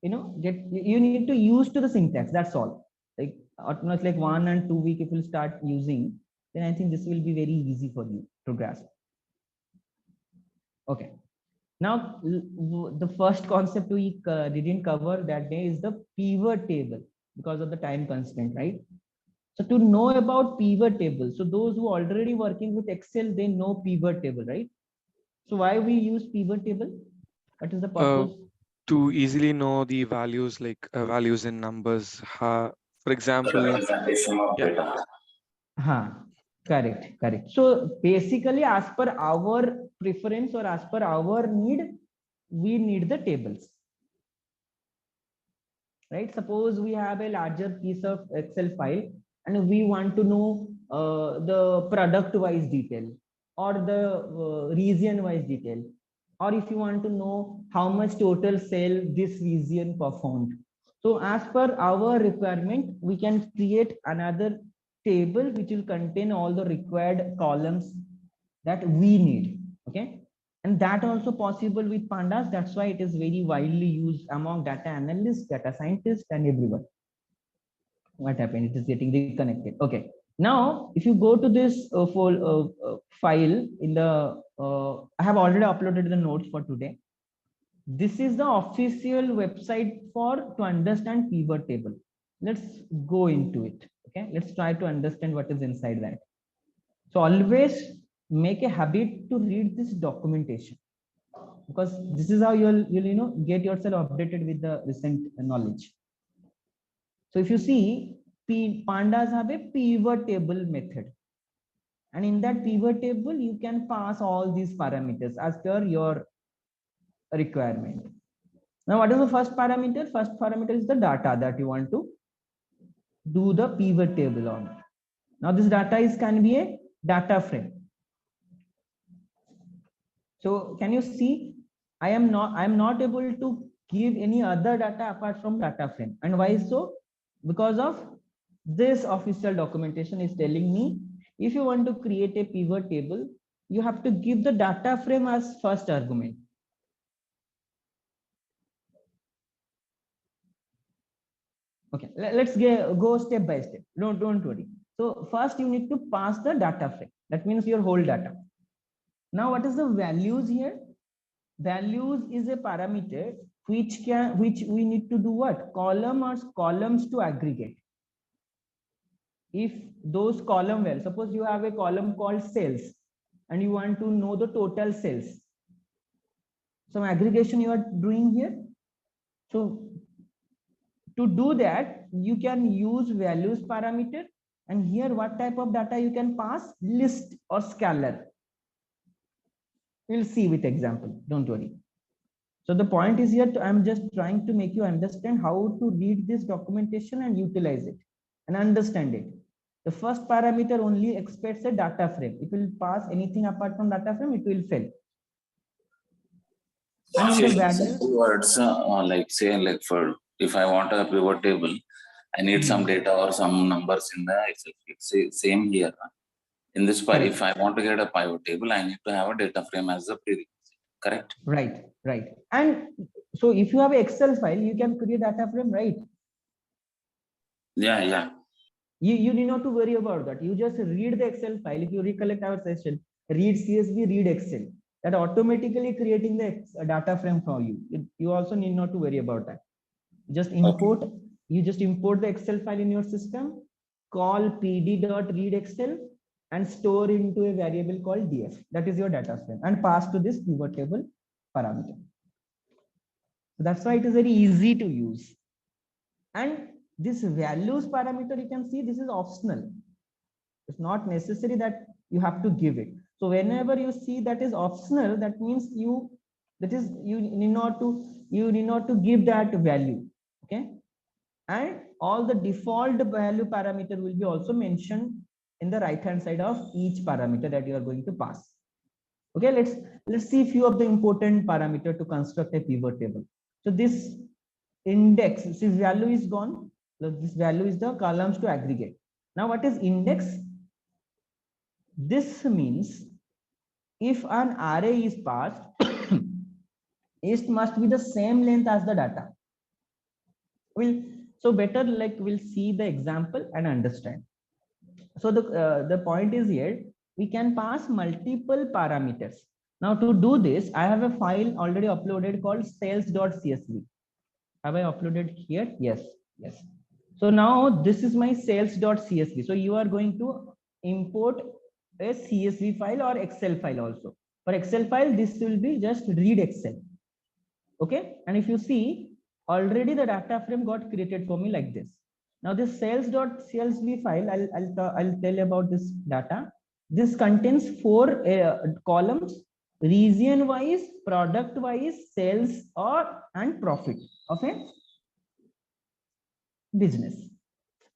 you need to use to the syntax. That's all. Like almost like 1 and 2 week, if you start using, then I think this will be very easy for you to grasp. Okay. Now, the first concept we didn't cover that day is the pivot table because of the time constraint, right? So to know about pivot table, so those who are already working with Excel, they know pivot table, right? So why we use pivot table? What is the purpose? To easily know the values, like values in numbers. For example, Representation of yeah. data. Correct. So basically, as per our preference or as per our need, we need the tables, right? Suppose we have a larger piece of Excel file and we want to know the product wise detail or the region wise detail, or if you want to know how much total sale this region performed. So as per our requirement, we can create another table which will contain all the required columns that we need. Okay, and that also possible with pandas. That's why it is very widely used among data analysts, data scientists, and everyone. What happened? It is getting reconnected. Okay, now if you go to this file in the I have already uploaded the notes for today. This is the official website to understand pivot table. Let's go into it. Okay, let's try to understand what is inside that. So always make a habit to read this documentation, because this is how you'll get yourself updated with the recent knowledge. So if you see, pandas have a pivot table method, and in that pivot table you can pass all these parameters as per your requirement. Now what is the first parameter? First parameter is the data that you want to do the pivot table on. Now this data can be a data frame. So can you see, I am not able to give any other data apart from data frame. And why so? Because of this official documentation is telling me, if you want to create a pivot table, you have to give the data frame as first argument. Okay, let's go step by step. Don't worry. So first you need to pass the data frame. That means your whole data. Now what is the values here? Values is a parameter which we need to do what? Columns to aggregate. If those column values, suppose you have a column called sales and you want to know the total sales, some aggregation you are doing here. So to do that, you can use values parameter, and here what type of data you can pass? List or scalar. We'll see with example, don't worry. So the point is here, I'm just trying to make you understand how to read this documentation and utilize it and understand it. The first parameter only expects a data frame. If it will pass anything apart from data frame, it will fail. And the value, Words, like say, like for if I want a pivot table, I need some data or some numbers in the Excel. It's same here. In this file, if I want to get a pivot table, I need to have a data frame as a prerequisite. Correct? Right. And so if you have an Excel file, you can create data frame, right? Yeah. You need not to worry about that. You just read the Excel file. If you recollect our session, read CSV, read Excel. That automatically creating the data frame for you. You also need not to worry about that. Just import. Okay. You just import the Excel file in your system. Call pd.readExcel and store into a variable called df. That is your data frame, and pass to this pivot table parameter. So that's why it is very easy to use. And this values parameter, you can see this is optional. It's not necessary that you have to give it. So whenever you see that is optional, that means you need not to give that value. Okay, and all the default value parameter will be also mentioned in the right hand side of each parameter that you are going to pass. Okay, let's see few of the important parameter to construct a pivot table. So this index, this value is gone. This value is the columns to aggregate. Now what is index? This means if an array is passed, it must be the same length as the data. So better we'll see the example and understand. So the point is here, we can pass multiple parameters. Now to do this, I have a file already uploaded called sales.csv. Have I uploaded here? Yes. So now this is my sales.csv. So you are going to import a CSV file or Excel file also. For Excel file, this will be just read Excel. Okay, and if you see, already the data frame got created for me like this. Now this sales.csv file, I'll tell you about this data. This contains 4 columns: region wise, product wise, sales and profit of a business.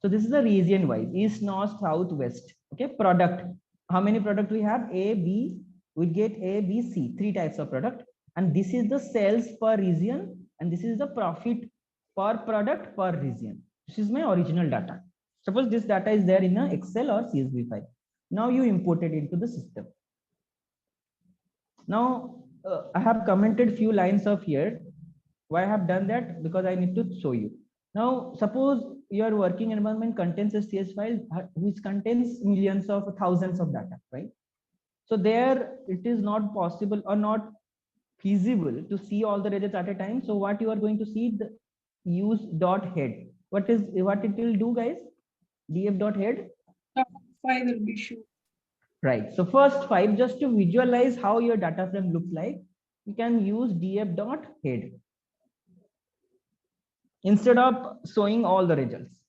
So this is a region wise: east, north, south, west. Okay, product. How many product we have? A, B. We get A, B, C. 3 types of product. And this is the sales per region, and this is the profit per product per region. This is my original data. Suppose this data is there in a Excel or CSV file. Now you import it into the system. Now I have commented few lines of here. Why I have done that? Because I need to show you. Now suppose your working environment contains a CSV file which contains millions of thousands of data, right? So there it is not possible or not feasible to see all the results at a time. So what you are going to see, the use dot head. What it will do, guys? df dot head. 5 will be shown. Right. So first 5, just to visualize how your data frame looks like, you can use df dot head instead of showing all the results.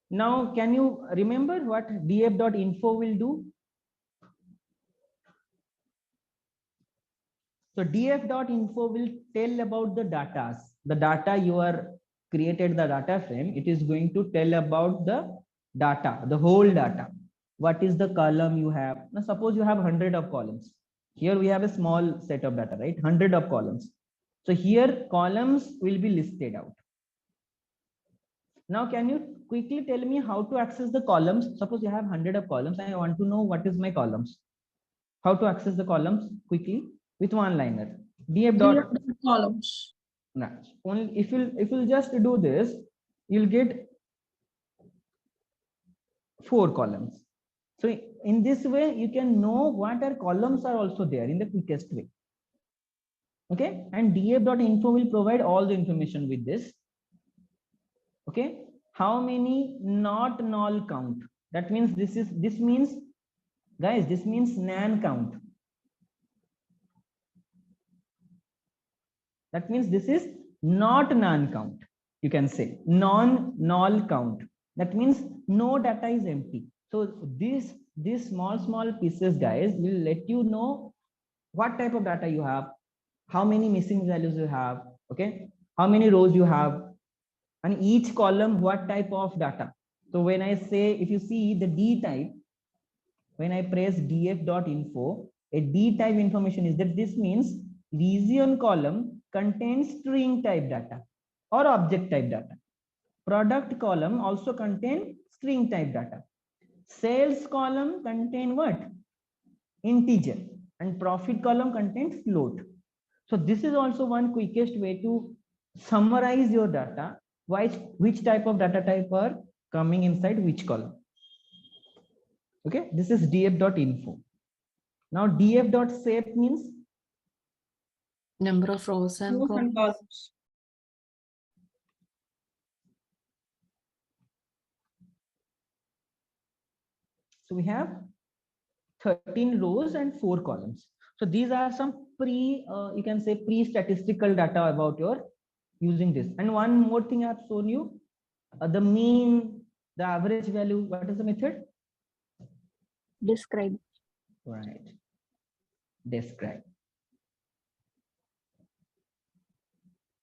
Now, can you remember what df dot info will do? So df.info will tell about the data you are created the data frame. It is going to tell about the data, the whole data. What is the column you have? Now suppose you have 100 of columns. Here we have a small set of data, right? 100 of columns. So here columns will be listed out. Now can you quickly tell me how to access the columns? Suppose you have 100 of columns and I want to know what is my columns. How to access the columns quickly? With one liner. df dot columns. Right. Only if you'll just do this, you'll get 4 columns. So in this way, you can know what are columns are also there in the quickest way. Okay, and df.info will provide all the information with this. Okay, how many not null count? That means this means nan count. That means this is not non count. You can say non-null count. That means no data is empty. So these small pieces, guys, will let you know what type of data you have, how many missing values you have, okay, how many rows you have, and each column what type of data. So when I say, if you see the D type, when I press df.info, a D type information is that this means region column contains string type data or object type data. Product column also contain string type data. Sales column contain what? Integer. And profit column contains float. So this is also one quickest way to summarize your data, which type of data type are coming inside which column. Okay, this is df.info. Now df.shape means number of rows and columns. So we have 13 rows and 4 columns. So these are some you can say pre-statistical data about your using this. And one more thing I have shown you, The mean, the average value. What is the method? Describe. Right. Describe.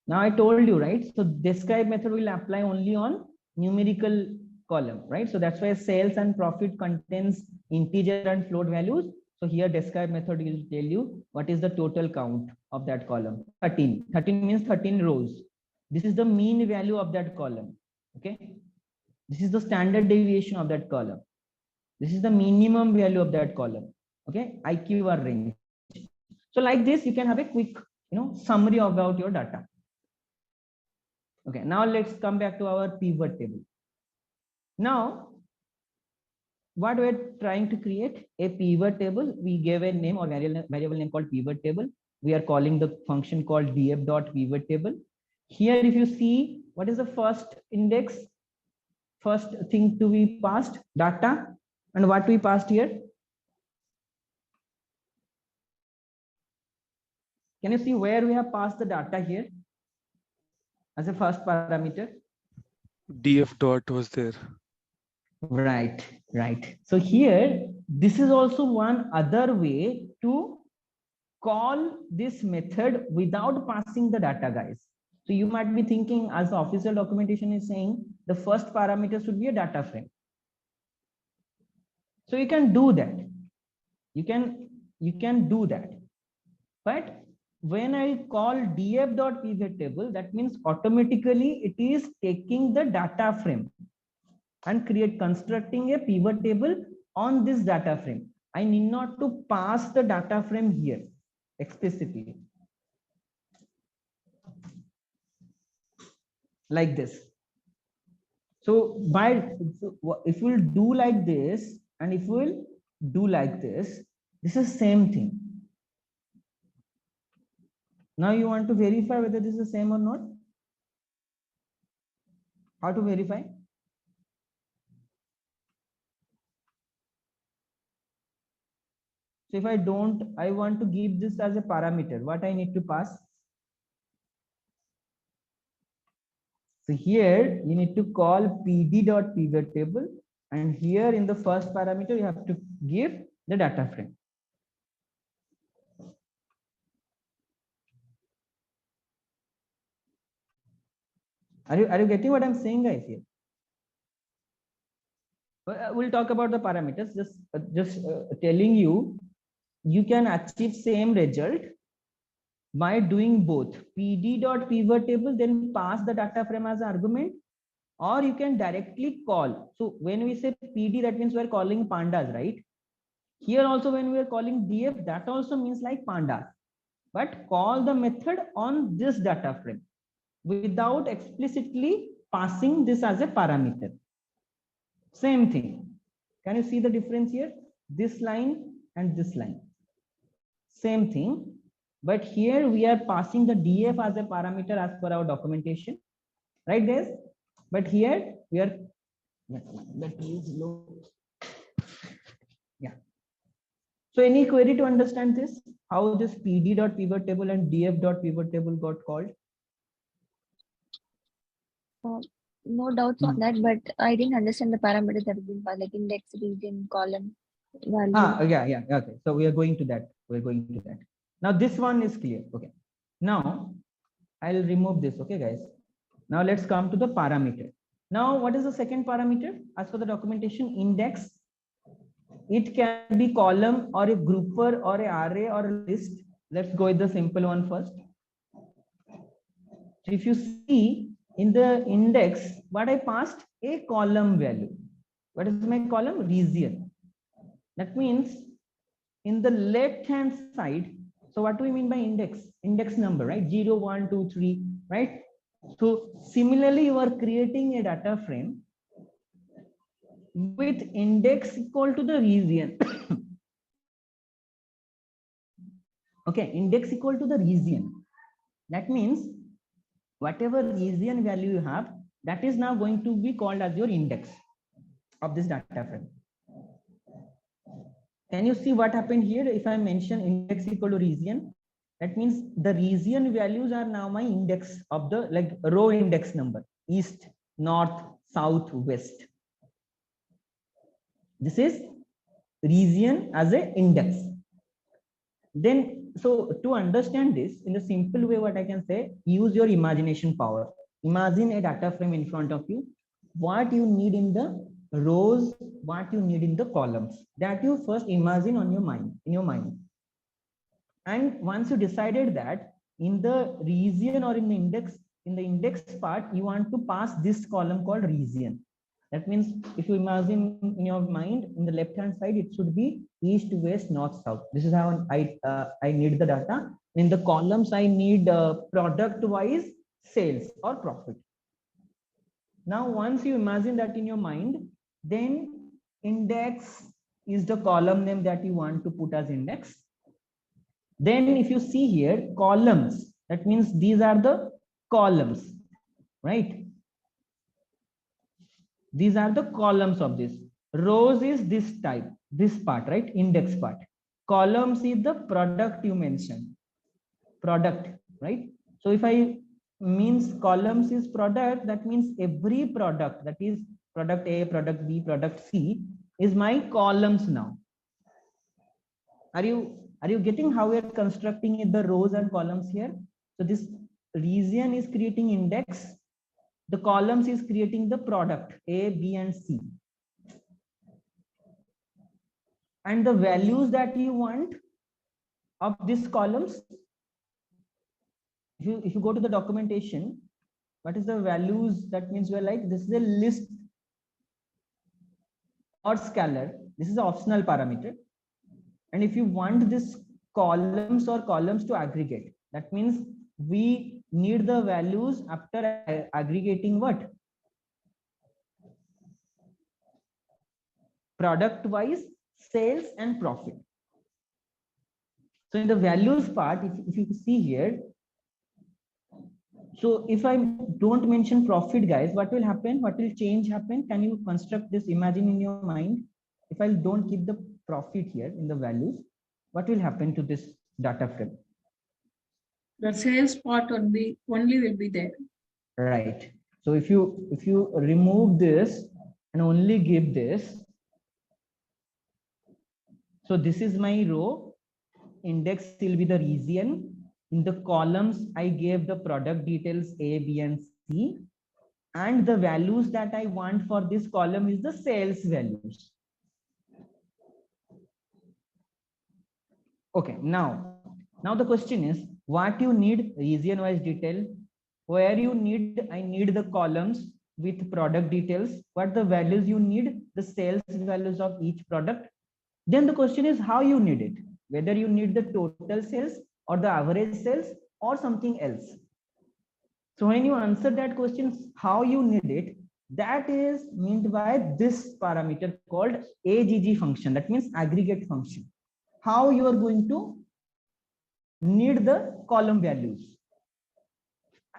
Now I told you, right? So describe method will apply only on numerical column, right? So that's why sales and profit contains integer and float values. So here describe method will tell you what is the total count of that column. 13. 13 means 13 rows. This is the mean value of that column. Okay. This is the standard deviation of that column. This is the minimum value of that column. Okay. IQ or range. So like this, you can have a quick, summary about your data. Okay, now let's come back to our pivot table. Now, what we're trying to create a pivot table. We gave a name or variable name called pivot table. We are calling the function called df.pivot table. Here, if you see, what is the first index? First thing to be passed, data. And what we passed here? Can you see where we have passed the data here as a first parameter? df dot was there. Right, right. So here, this is also one other way to call this method without passing the data, guys. So you might be thinking, as the official documentation is saying, the first parameter should be a data frame. So you can do that. You can do that. But when I call df.pivot table, that means automatically it is taking the data frame and constructing a pivot table on this data frame. I need not to pass the data frame here explicitly. Like this. So if we'll do like this, and if we'll do like this is same thing. Now you want to verify whether this is the same or not. How to verify? So if I want to give this as a parameter, what I need to pass? So here you need to call pd.pivot table, and here in the first parameter you have to give the data frame. Are you getting what I'm saying, guys? Here we'll talk about the parameters. Just telling you, you can achieve same result by doing both pd.pivot table, then pass the data frame as an argument, or you can directly call. So when we say pd, that means we're calling pandas, right? Here also when we are calling df, that also means like pandas, but call the method on this data frame without explicitly passing this as a parameter. Same thing. Can you see the difference here? This line and this line. Same thing. But here we are passing the df as a parameter as per our documentation. Right, guys? But here we are, battery is low. Yeah. So any query to understand this? How this pd.pivot table and df.pivot table got called? No doubts on that, but I didn't understand the parameters that have been passed, like index, region, column, value. Yeah. Okay. So we are going to that. Now this one is clear. Okay. Now I'll remove this. Okay, guys. Now let's come to the parameter. Now, what is the second parameter? As for the documentation, index. It can be column or a grouper or a array or a list. Let's go with the simple one first. So if you see in the index, what I passed? A column value. What is my column? Region. That means in the left hand side. So what do we mean by index? Index number, right? 0, 1, 2, 3, right? So similarly, you are creating a data frame with index equal to the region. Okay, index equal to the region. That means whatever region value you have, that is now going to be called as your index of this data frame. Can you see what happened here? If I mention index equal to region, that means the region values are now my index of the row index number, east, north, south, west. This is region as a index. Then, so to understand this in a simple way, what I can say, use your imagination power. Imagine a data frame in front of you, what you need in the rows, what you need in the columns, that you first imagine on your mind, in your mind. And once you decided that, in the region or in the index part, you want to pass this column called region. That means if you imagine in your mind, in the left hand side, it should be east, west, north, south. This is how I need the data. In the columns, I need product wise sales or profit. Now, once you imagine that in your mind, then index is the column name that you want to put as index. Then if you see here, columns, that means these are the columns, right? These are the columns of this. Rows is this type, this part, right? Index part. Columns is the product you mentioned, product, right? So if I means columns is product, that means every product, that is product A, product B, product C, is my columns now. Are you getting how we are constructing the rows and columns here? So this region is creating index, the columns is creating the product A, B, and C. And the values that you want of these columns, if you go to the documentation, what is the values? That means we're like, this is a list or scalar. This is an optional parameter. And if you want this columns or columns to aggregate, that means we need the values after aggregating what? Product wise, sales and profit. So in the values part, if you see here, so if I don't mention profit, guys, what will happen? What will change happen? Can you construct this, imagine in your mind? If I don't keep the profit here in the values, what will happen to this data frame? The sales part only will be there. Right. So if you remove this and only give this, so this is my row, index will be the region. In the columns, I gave the product details A, B, and C. And the values that I want for this column is the sales values. Okay, now the question is, what you need region wise detail, where you need, I need the columns with product details, what the values you need, the sales values of each product. Then the question is how you need it, whether you need the total sales or the average sales or something else. So when you answer that question, how you need it, that is meant by this parameter called AGG function. That means aggregate function. How you are going to need the column values.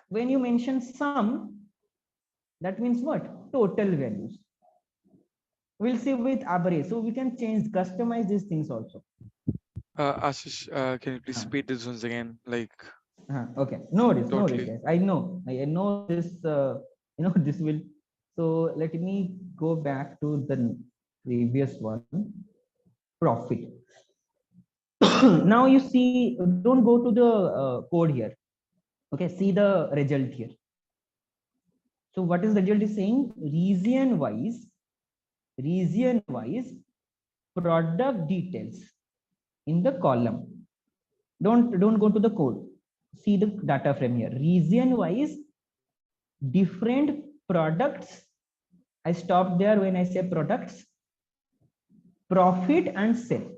When you mention sum, that means what? Total values. We'll see with average. So we can change, customize these things also. Ashish, can you please repeat this once again? Like, okay, no worries, totally. No worries, guys. I know this. This will. So let me go back to the previous one. Profit. Now you see, don't go to the code here. Okay, see the result here. So what is the result is saying? Region wise product details in the column. Don't go to the code. See the data frame here. Region wise different products. I stopped there when I say products. Profit and sale.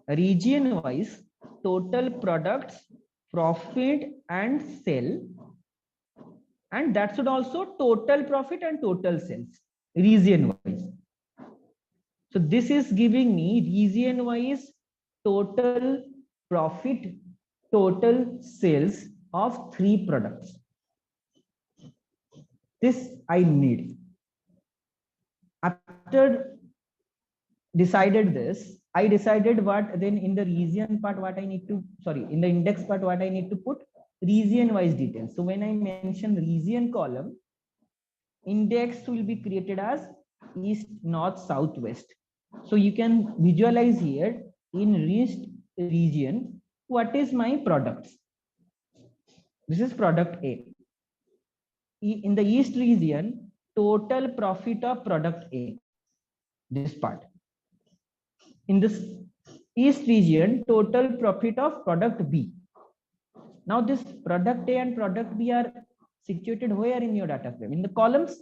Region wise total products, profit and sale, and that should also total profit and total sales region wise. So this is giving me region wise total profit, total sales of 3 products. This I need. After decided this, I decided what then in the region part, what I need to, in the index part, what I need to put region wise details. So when I mention region column, index will be created as east, north, south, west. So you can visualize here in east region, what is my products? This is product A. In the east region, total profit of product A, this part. In this east region, total profit of product B. Now this product A and product B are situated where in your data frame? In the columns,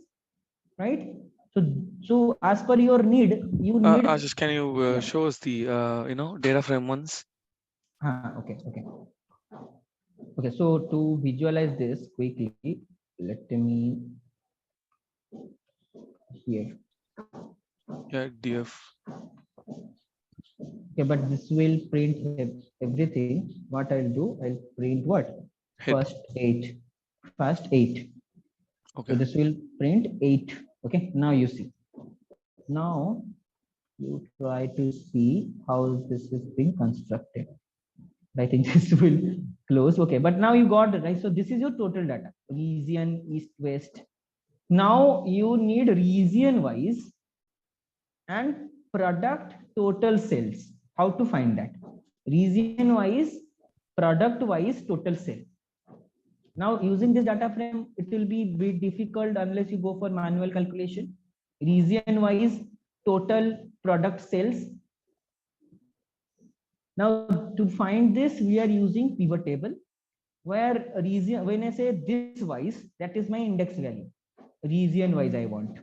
right? So as per your need, you need. Ashish, can you show us the data frame ones? Okay. So to visualize this quickly, let me here. Yeah, DF. Okay, but this will print everything. What I'll do, I'll print what? First eight. Okay. So this will print 8. Okay, now you see. Now you try to see how this is being constructed. I think this will close. Okay, but now you got it, right? So this is your total data, region, east, west. Now you need region wise and product total sales. How to find that? Region wise, product wise, total sales. Now using this data frame, it will be a bit difficult unless you go for manual calculation. Region wise, total product sales. Now to find this, we are using pivot table, where region, when I say this wise, that is my index value. Region wise I want.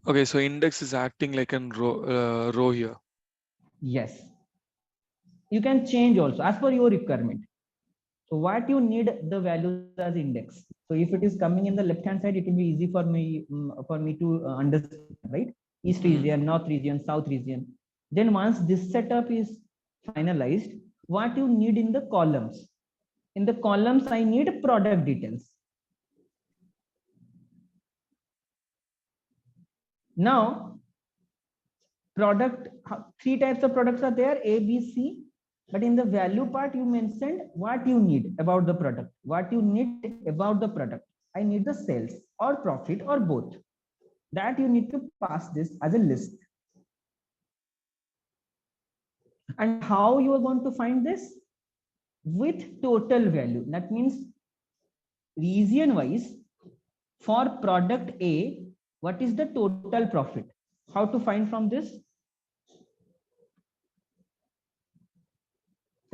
Okay, so index is acting like a row here. Yes. You can change also as per your requirement. So what you need the values as index. So if it is coming in the left hand side, it will be easy for me to understand, right? East region, north region, south region. Then once this setup is finalized, what you need in the columns? In the columns, I need product details. Now, product, 3 types of products are there, A, B, C. But in the value part, you mentioned what you need about the product. What you need about the product. I need the sales or profit or both. That you need to pass this as a list. And how you are going to find this? With total value. That means region wise, for product A, what is the total profit? How to find from this?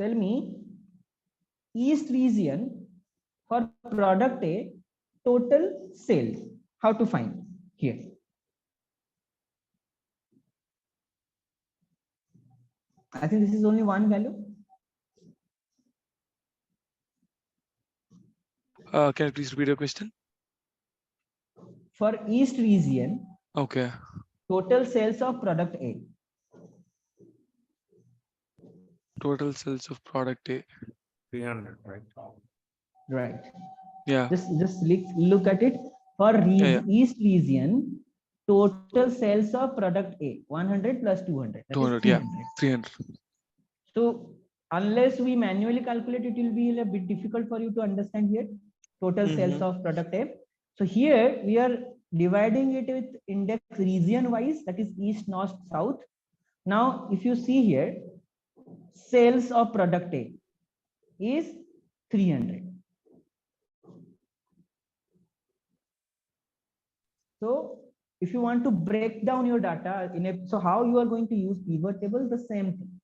Tell me, east region for product A, total sales. How to find here? I think this is only one value. Can you please repeat your question? For east region, okay, total sales of product A. Total sales of product A. 300, right? Right. Yeah. Just look at it. For east region, total sales of product A, 100 plus 200. 200, yeah, 300. So unless we manually calculate, it will be a bit difficult for you to understand here. Total sales of product A. So here we are dividing it with index region wise, that is east, north, south. Now, if you see here, sales of product A is 300. So if you want to break down your data so how you are going to use pivot table, the same thing.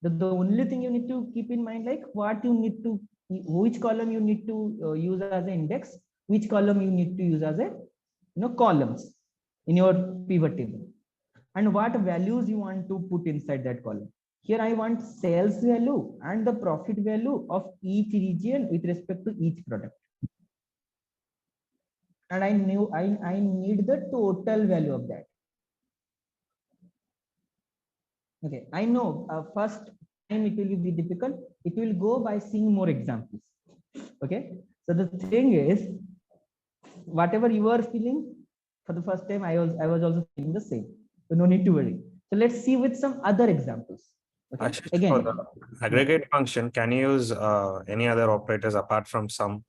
The only thing you need to keep in mind, like what you need to, which column you need to use as an index, which column you need to use as a columns in your pivot table, and what values you want to put inside that column. Here I want sales value and the profit value of each region with respect to each product. And I need the total value of that. Okay, I know first time it will be difficult. It will go by seeing more examples. Okay, so the thing is, whatever you are feeling for the first time, I was also feeling the same. So no need to worry. So let's see with some other examples. Okay. Ashish, Again, for the aggregate function, can you use any other operators apart from sum?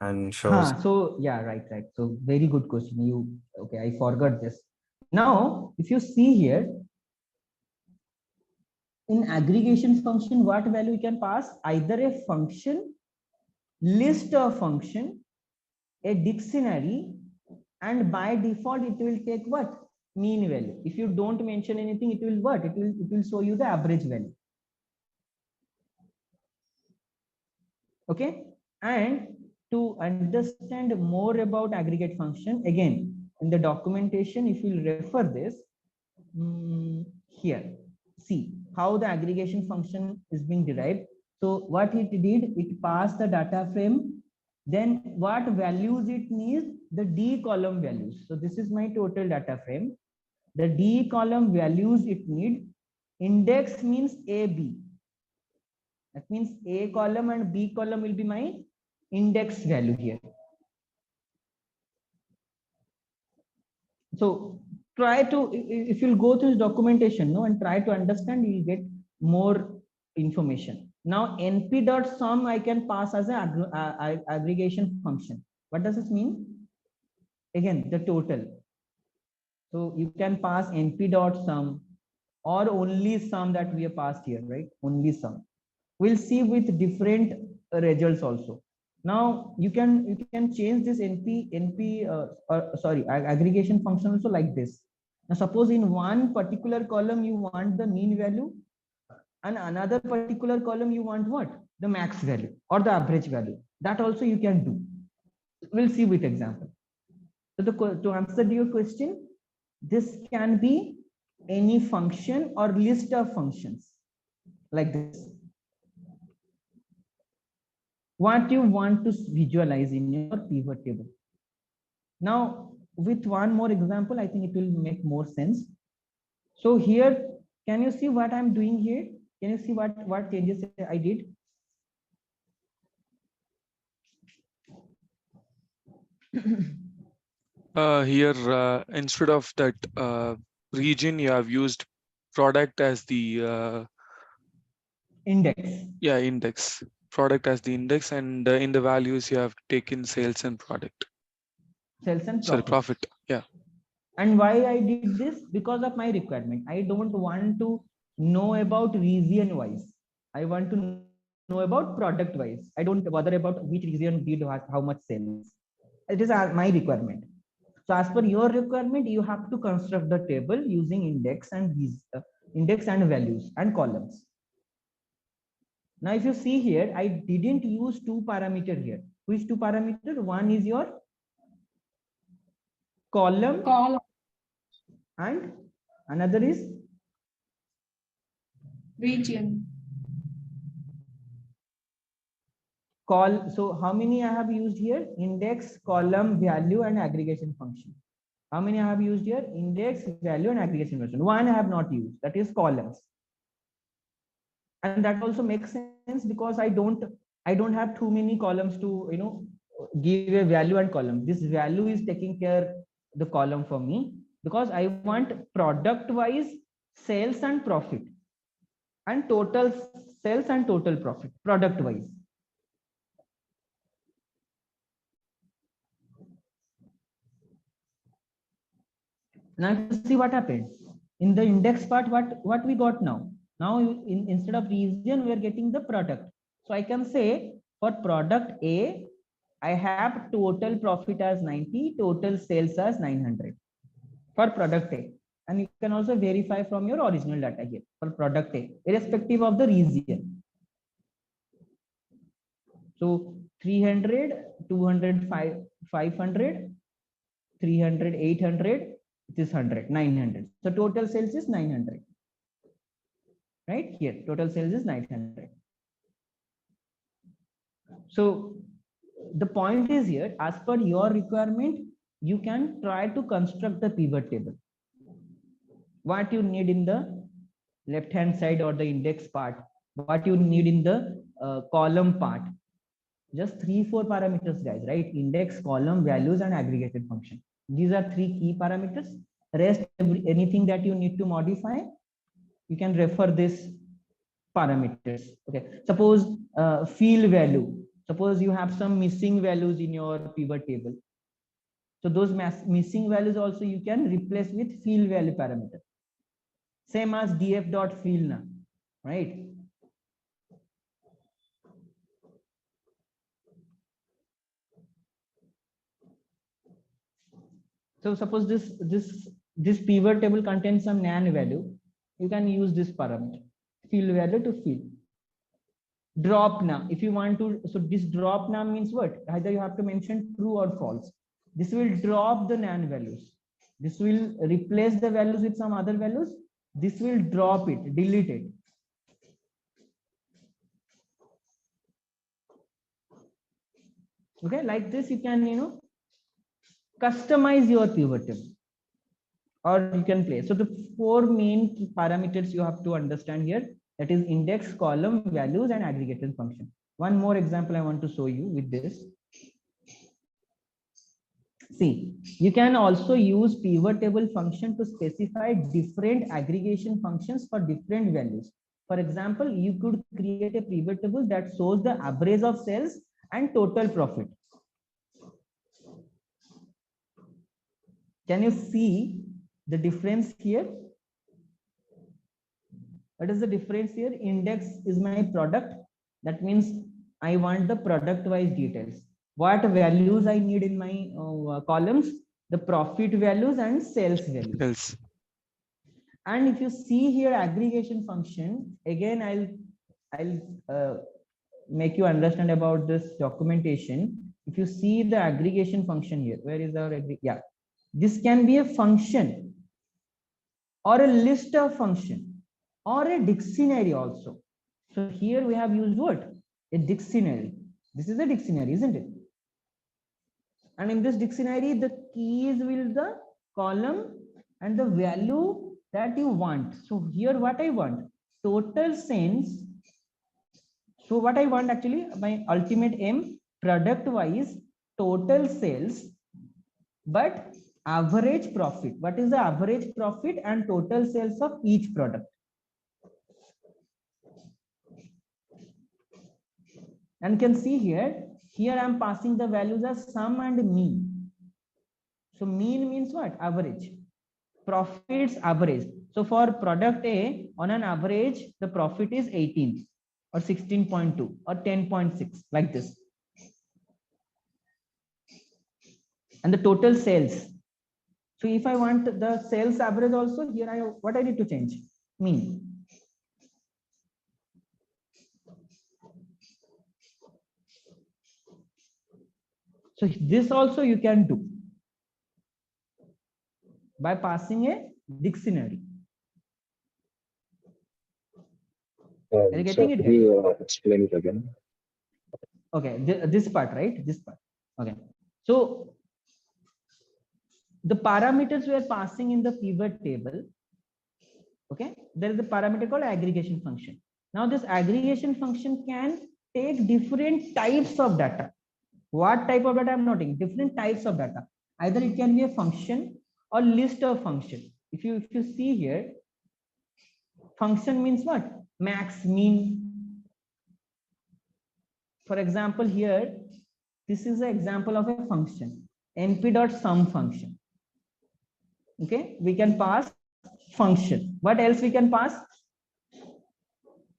and shows. So yeah, right. So very good question. Okay, I forgot this. Now, if you see here, in aggregation function, what value we can pass? Either a function, list of function, a dictionary, and by default it will take what? Mean value. If you don't mention anything, it will what? It will show you the average value. Okay, and to understand more about aggregate function, again in the documentation, if you refer this here, see how the aggregation function is being derived. So what it did, it passed the data frame, then what values it needs, the D column values. So this is my total data frame. The D column values it need. Index means AB. That means A column and B column will be my index value here. So try to, if you'll go through this documentation, and try to understand, you'll get more information. Now np.sum I can pass as an aggregation function. What does this mean? Again, the total. So you can pass np.sum or only sum that we have passed here, right? Only sum. We'll see with different results also. Now you can change this aggregation function also like this. Now suppose in one particular column you want the mean value, and another particular column you want what? The max value or the average value. That also you can do. We'll see with example. So to answer your question, this can be any function or list of functions like this. What you want to visualize in your pivot table. Now, with one more example, I think it will make more sense. So here, can you see what I'm doing here? Can you see what changes I did? Here, instead of that region, you have used product as the index. Yeah, index. Product as the index, and in the values you have taken sales and product. Sales and profit. Sorry, profit. Yeah. And why I did this? Because of my requirement. I don't want to know about region wise. I want to know about product wise. I don't bother about which region did how much sales. It is my requirement. So as per your requirement, you have to construct the table using index and values and columns. Now, if you see here, I didn't use two parameters here. Which two parameters? One is your column and another is region. So how many I have used here? Index, column, value, and aggregation function. How many I have used here? Index, value, and aggregation function. One I have not used, that is columns. And that also makes sense because I don't have too many columns to give a value and column. This value is taking care the column for me because I want product wise sales and profit and total sales and total profit product wise. Now see what happened in the index part. What we got now? Now instead of region, we are getting the product. So I can say for product A, I have total profit as 90, total sales as 900 for product A. And you can also verify from your original data here for product A, irrespective of the region. So 300, 200, 500, 300, 800, it is 100, 900. So total sales is 900. Right here, total sales is 900. So the point is here, as per your requirement, you can try to construct the pivot table. What you need in the left hand side or the index part, what you need in the column part. Just 3-4 parameters, guys, right? Index, column, values, and aggregated function. These are 3 key parameters. Rest, anything that you need to modify, you can refer this parameters. Okay, suppose field value. Suppose you have some missing values in your pivot table. So those missing values also you can replace with field value parameter. Same as df.field now, right? So suppose this pivot table contains some nan value, you can use this parameter, field value to field. Drop now, if you want to, so this drop now means what? Either you have to mention true or false. This will drop the nan values. This will replace the values with some other values. This will drop it, delete it. Okay, like this you can, customize your pivot table, or you can play. So the 4 main parameters you have to understand here, that is index, column, values, and aggregation function. One more example I want to show you with this. See, you can also use pivot table function to specify different aggregation functions for different values. For example, you could create a pivot table that shows the average of sales and total profit. Can you see the difference here? What is the difference here? Index is my product. That means I want the product wise details. What values I need in my columns? The profit values and sales values. And if you see here aggregation function, again I'll make you understand about this documentation. If you see the aggregation function here, where is our yeah? This can be a function or a list of function or a dictionary also. So here we have used what? A dictionary. This is a dictionary, isn't it? And in this dictionary, the keys will the column and the value that you want. So here what I want? Total sales. So what I want actually, my ultimate aim, product wise, total sales, but average profit. What is the average profit and total sales of each product? And you can see here I'm passing the values as sum and mean. So mean means what? Average. Profits average. So for product A, on an average, the profit is 18 or 16.2 or 10.6, like this. And the total sales. So if I want the sales average also, here what I need to change? Mean. So this also you can do by passing a dictionary. Are you getting it? Can you explain it again? Okay, this part, right? This part. Okay. So the parameters we are passing in the pivot table. Okay, there is a parameter called aggregation function. Now this aggregation function can take different types of data. What type of data I'm noting? Different types of data. Either it can be a function or list of function. If you see here, function means what? Max, mean. For example, here, this is an example of a function, np.sum function. Okay, we can pass function. What else we can pass?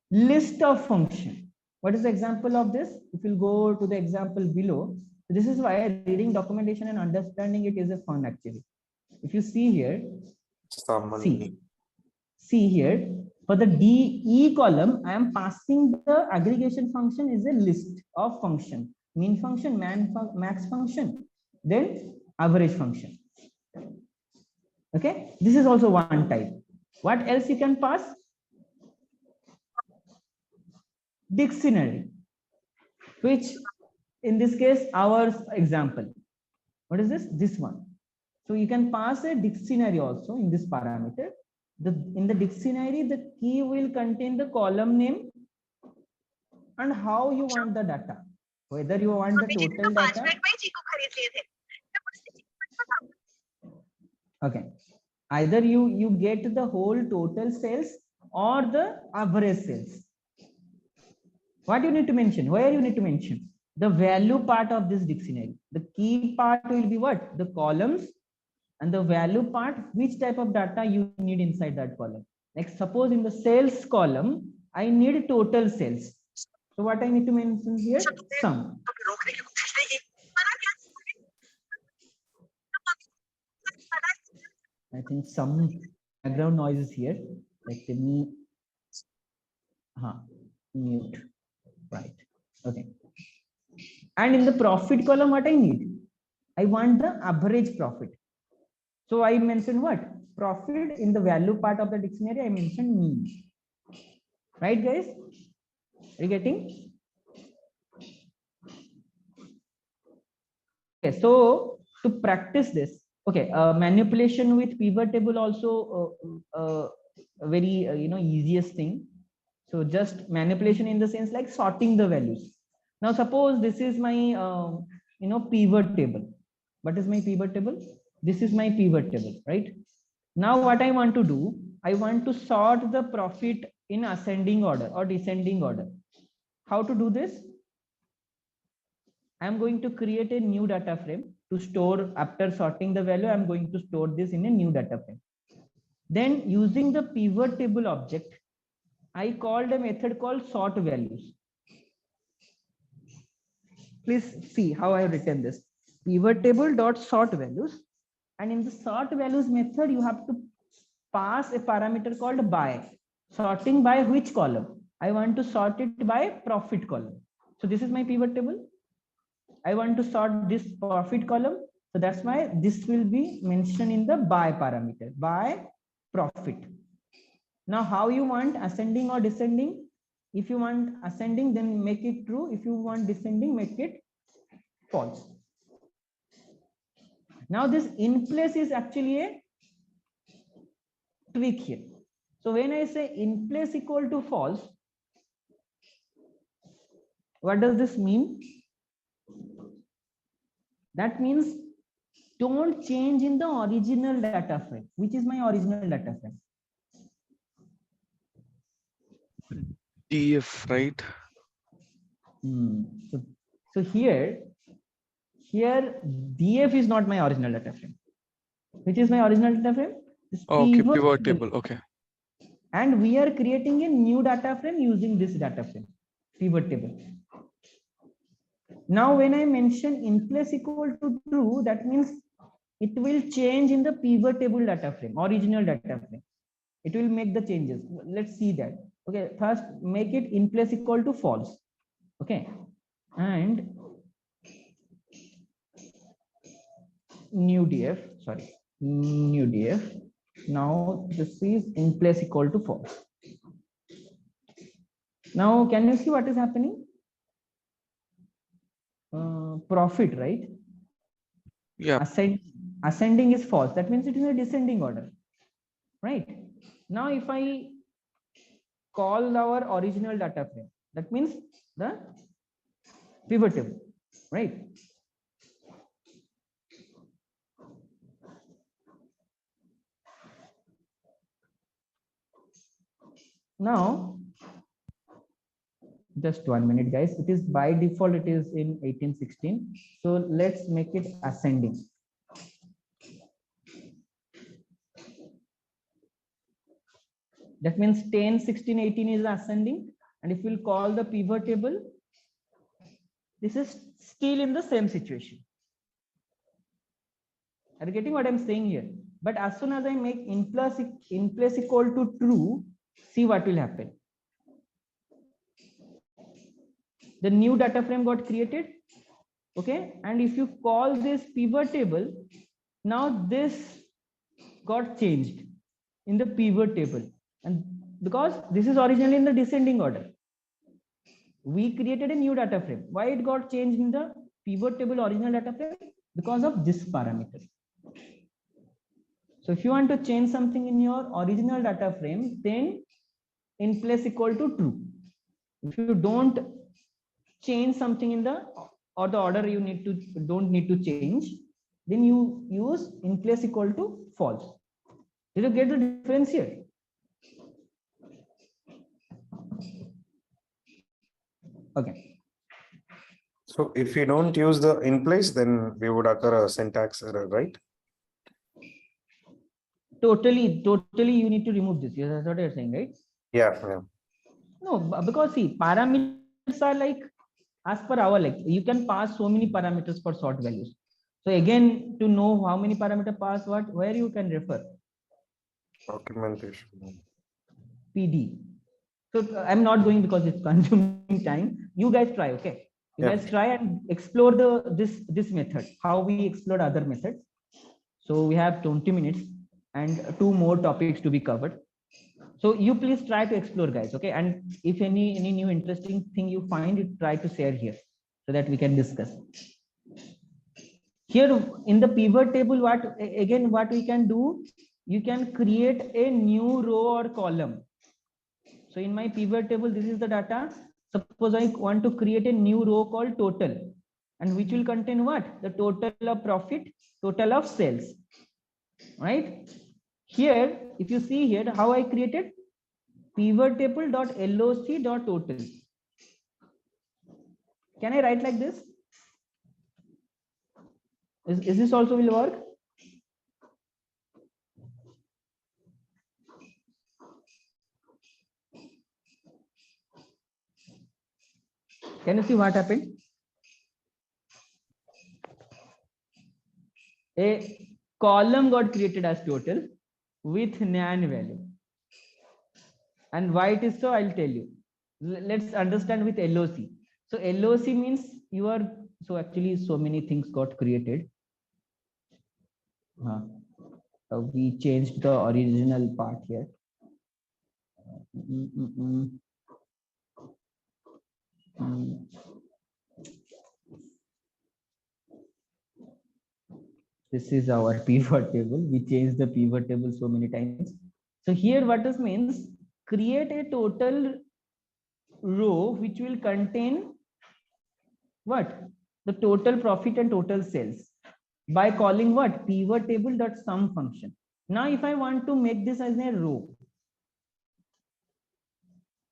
List of function. What is the example of this? If you go to the example below, this is why reading documentation and understanding it is a fun actually. If you see here, see here, for the DE column, I am passing the aggregation function is a list of function, mean function, max function, then average function. Okay, this is also one type. What else you can pass? Dictionary, which in this case our example. What is this? This one. So you can pass a dictionary also in this parameter. In the dictionary, the key will contain the column name and how you want the data. Whether you want the total data. Okay. Either you get the whole total sales or the average sales. What you need to mention? Where you need to mention? the value part of this dictionary. The key part will be what? The columns, and the value part, which type of data you need inside that column. Like suppose in the sales column, I need total sales. So what I need to mention here? Sum. I think some background noise is here. Let me mute. Right. Okay. And in the profit column, what I need? I want the average profit. So I mentioned what? Profit in the value part of the dictionary, I mentioned mean. Right, guys? Are you getting? Okay, so to practice this, okay, manipulation with pivot table also a very easiest thing. So just manipulation in the sense like sorting the values. Now suppose this is my pivot table. What is my pivot table? This is my pivot table, right? Now what I want to do, I want to sort the profit in ascending order or descending order. How to do this? I'm going to create a new data frame to store. After sorting the value, I'm going to store this in a new data frame. Then using the pivot table object, I called a method called sort values. Please see how I have written this. Pivot table dot sort values, and in the sort values method, you have to pass a parameter called by. Sorting by which column? I want to sort it by profit column. So this is my pivot table. I want to sort this profit column. So that's why this will be mentioned in the by parameter, by profit. Now, how you want ascending or descending? If you want ascending, then make it true. If you want descending, make it false. Now, this in place is actually a tweak here. So when I say in place equal to false, what does this mean? That means don't change in the original data frame. Which is my original data frame? DF, right? So here DF is not my original data frame. Which is my original data frame? Okay, pivot table. Okay. And we are creating a new data frame using this data frame, pivot table. Now, when I mention in place equal to true, that means it will change in the pivot table data frame, original data frame. It will make the changes. Let's see that. Okay, first make it in place equal to false. Okay, and new df. Sorry, new df. Now this is in place equal to false. Now, can you see what is happening? Profit, right? Yeah. Ascending is false. That means it is a descending order, right? Now, if I call our original data frame, that means the pivot table, right? Now, just 1 minute, guys. It is by default, it is in 1816. So let's make it ascending. That means 10, 16, 18 is ascending. And if we'll call the pivot table, this is still in the same situation. Are you getting what I'm saying here? But as soon as I make in place equal to true, see what will happen. The new data frame got created. Okay. And if you call this pivot table, now this got changed in the pivot table. And because this is originally in the descending order, we created a new data frame. Why it got changed in the pivot table original data frame? Because of this parameter. So if you want to change something in your original data frame, then in place equal to true. If you don't change something in the order you don't need to change, then you use in place equal to false. Did you get the difference here? Okay. So if we don't use the in place, then we would occur a syntax error, right? Totally, you need to remove this. Yes, that's what you're saying, right? Yeah. No, because see, parameters are like as per our, like you can pass so many parameters for sort values. So again, to know how many parameter pass what, where you can refer Documentation. PD. So I'm not going because it's consuming time. You guys try, okay? You Yeah. guys try and explore this method, how we explored other methods. So we have 20 minutes and 2 more topics to be covered. So you please try to explore, guys, okay? And if any new interesting thing you find, you try to share here so that we can discuss. Here in the pivot table, what we can do, you can create a new row or column. So in my pivot table, this is the data. Suppose I want to create a new row called total, and which will contain what? The total of profit, total of sales, right? Here, if you see here, how I created pivot table dot loc dot total. Can I write like this? Is this also will work? Can you see what happened? A column got created as total with nan value. And why it is so, I'll tell you. Let's understand with LOC. So LOC means you are, so actually so many things got created. We changed the original part here. This is our pivot table. We changed the pivot table so many times. So here what this means, create a total row which will contain what? The total profit and total sales by calling what? Pivot table dot sum function. Now if I want to make this as a row,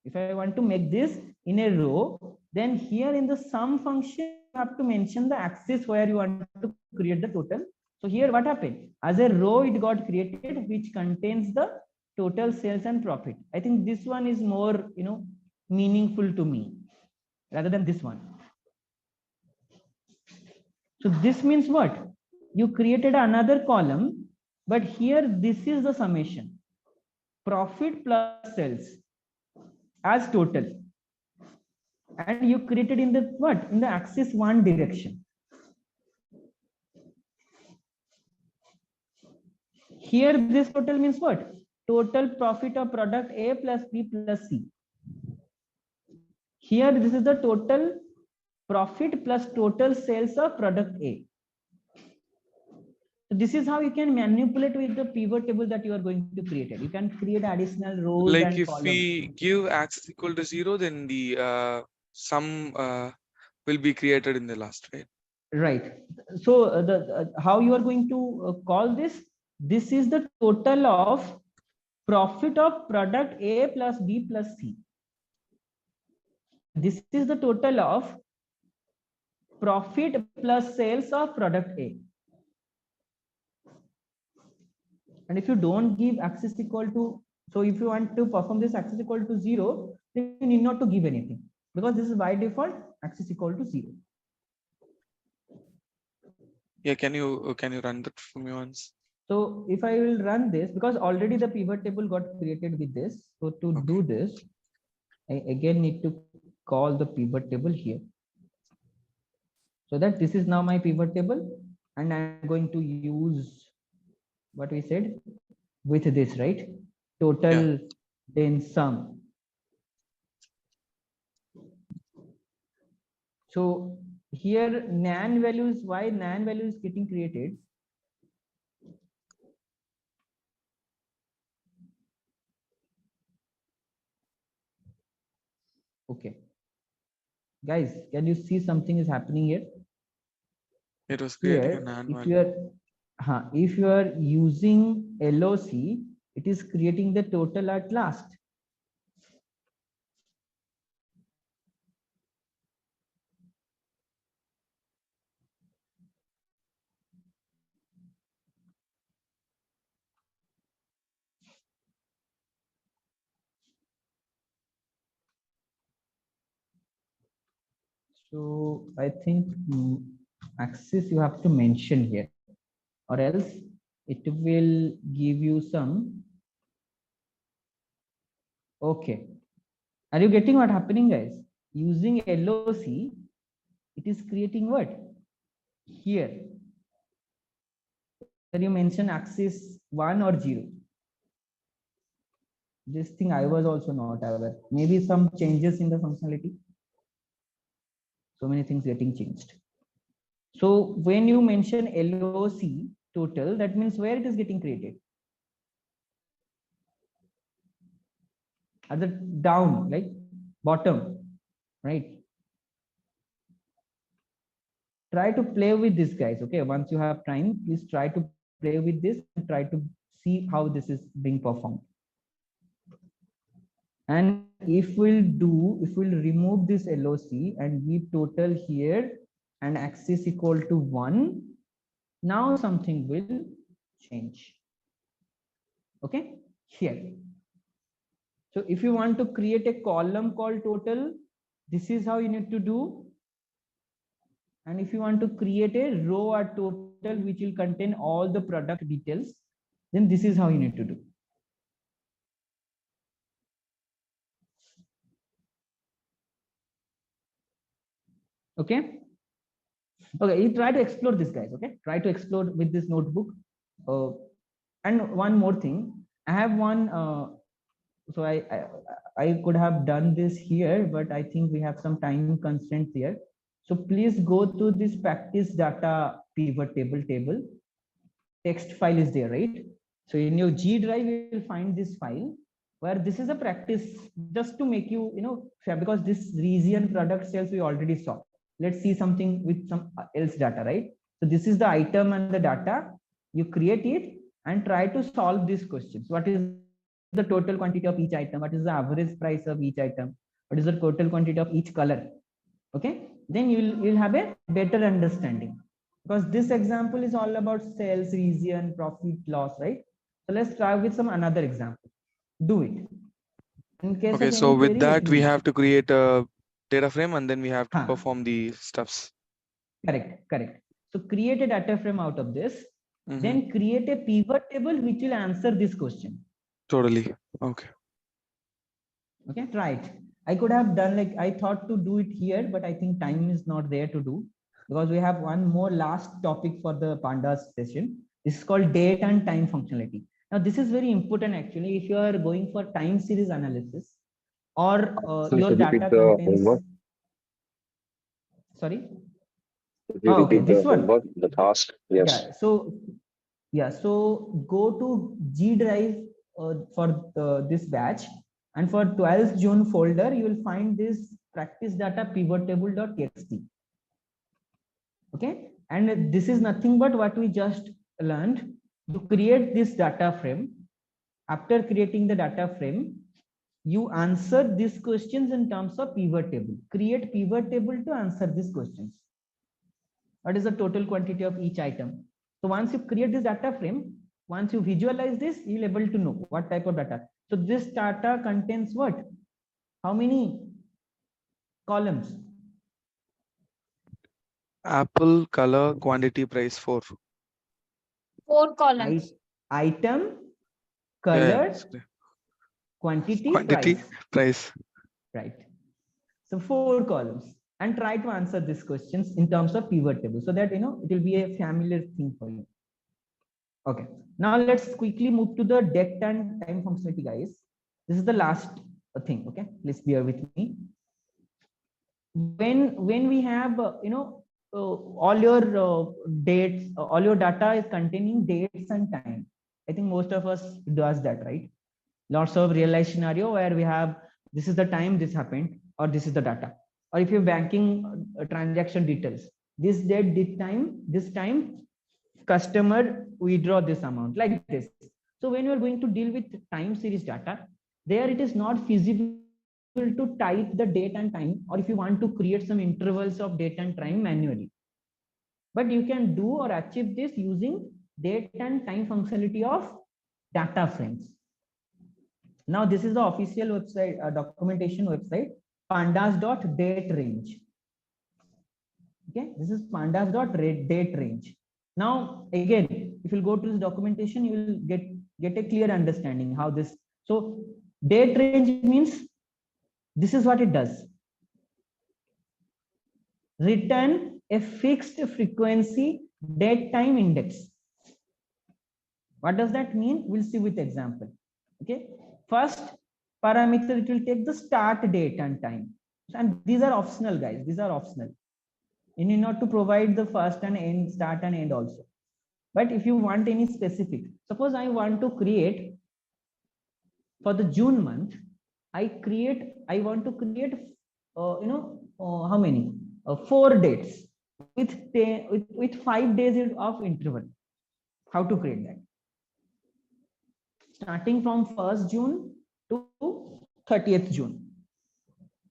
if I want to make this in a row, then here in the sum function you have to mention the axis where you want to create the total. So here what happened? As a row it got created which contains the total sales and profit. I think this one is more, meaningful to me rather than this one. So this means what? You created another column, but here this is the summation. Profit plus sales as total. And you created in the what? In the axis 1 direction. Here this total means what? Total profit of product A plus B plus C. Here this is the total profit plus total sales of product A. So this is how you can manipulate with the pivot table that you are going to create it. You can create additional rows Like and if columns. we give axis equal to 0, then the sum will be created in the last, right? Right. So the how you are going to call this? This is the total of profit of product A plus B plus C. This is the total of profit plus sales of product A. And if you don't give axis equal to, so if you want to perform this axis equal to 0, then you need not to give anything because this is by default axis equal to 0. Yeah, can you run that for me once? So if I will run this, because already the pivot table got created with this. So to do this, I again need to call the pivot table here. So that this is now my pivot table, and I'm going to use what we said with this, right? Total then sum. So here nan values, why nan value is getting created? Okay. Guys, can you see something is happening here? It was creating Here, a nan if value. if you are using LOC, it is creating the total at last. So I think axis you have to mention here, or else it will give you some. Okay. Are you getting what happening, guys? Using LOC, it is creating what? Here. Can you mention axis 1 or 0? This thing I was also not aware. Maybe some changes in the functionality. So many things getting changed. So when you mention LOC total, that means where it is getting created. At the down, like bottom, right? Try to play with this, guys. Okay, once you have time, please try to play with this and try to see how this is being performed. And if we'll remove this LOC and give total here and axis equal to 1, now something will change. Okay, here. So if you want to create a column called total, this is how you need to do. And if you want to create a row or total which will contain all the product details, then this is how you need to do. Okay. Okay, you try to explore this, guys. Okay, try to explore with this notebook. And one more thing, I have one. So I could have done this here, but I think we have some time constraints here. So please go to this practice data pivot table. Text file is there, right? So in your G drive, you will find this file where this is a practice just to make you, because this region product sales we already saw. Let's see something with some else data, right? So this is the item and the data. You create it and try to solve these questions. What is the total quantity of each item? What is the average price of each item? What is the total quantity of each color? Okay, then you'll have a better understanding, because this example is all about sales, region, profit, loss, right? So let's try with some another example. Do it. In case Okay, of so any with query, that, we have to create a data frame and then we have to Huh. perform the steps. Correct. So create a data frame out of this, then create a pivot table which will answer this question. Totally. Okay. Okay, try it. I could have done like I thought to do it here, but I think time is not there to do, because we have one more last topic for the pandas session. This is called date and time functionality. Now this is very important actually if you are going for time series analysis or your data contains. Sorry. Okay, this one. The task. Yes. Yeah. So go to G drive for this batch. And for 12th June folder, you will find this practice data pivot table.txt. Okay. And this is nothing but what we just learned. To create this data frame, after creating the data frame, you answer these questions in terms of pivot table. Create pivot table to answer these questions. What is the total quantity of each item? So once you create this data frame, once you visualize this, you'll able to know what type of data. So this data contains what? How many columns? Apple, color, quantity, price, 4. 4 columns. Item, color, quantity, price. Right. So 4 columns, and try to answer these questions in terms of pivot table so that it will be a familiar thing for you. Okay. Now let's quickly move to the date and time functionality, guys. This is the last thing. Okay, please bear with me. When we have all your dates, all your data is containing dates and time. I think most of us does that, right? Lots of real life scenario where we have this is the time this happened, or this is the data, or if you're banking transaction details, this date, this time customer withdraw this amount, like this. So when you are going to deal with time series data, there it is not feasible to type the date and time, or if you want to create some intervals of date and time manually, but you can do or achieve this using date and time functionality of data frames. Now this is the official website, documentation website, pandas.daterange. Okay, this is pandas dot date range. Now again, if you go to this documentation, you will get a clear understanding how this. So date range means this is what it does. Return a fixed frequency date time index. What does that mean? We'll see with example. Okay, first parameter, it will take the start date and time, and these are optional, guys. These are optional. You need not to provide the first and end, start and end also. But if you want any specific, suppose I want to create for the June month, I want to create how many 4 dates with 5 days of interval. How to create that? Starting from 1st June to 30th June.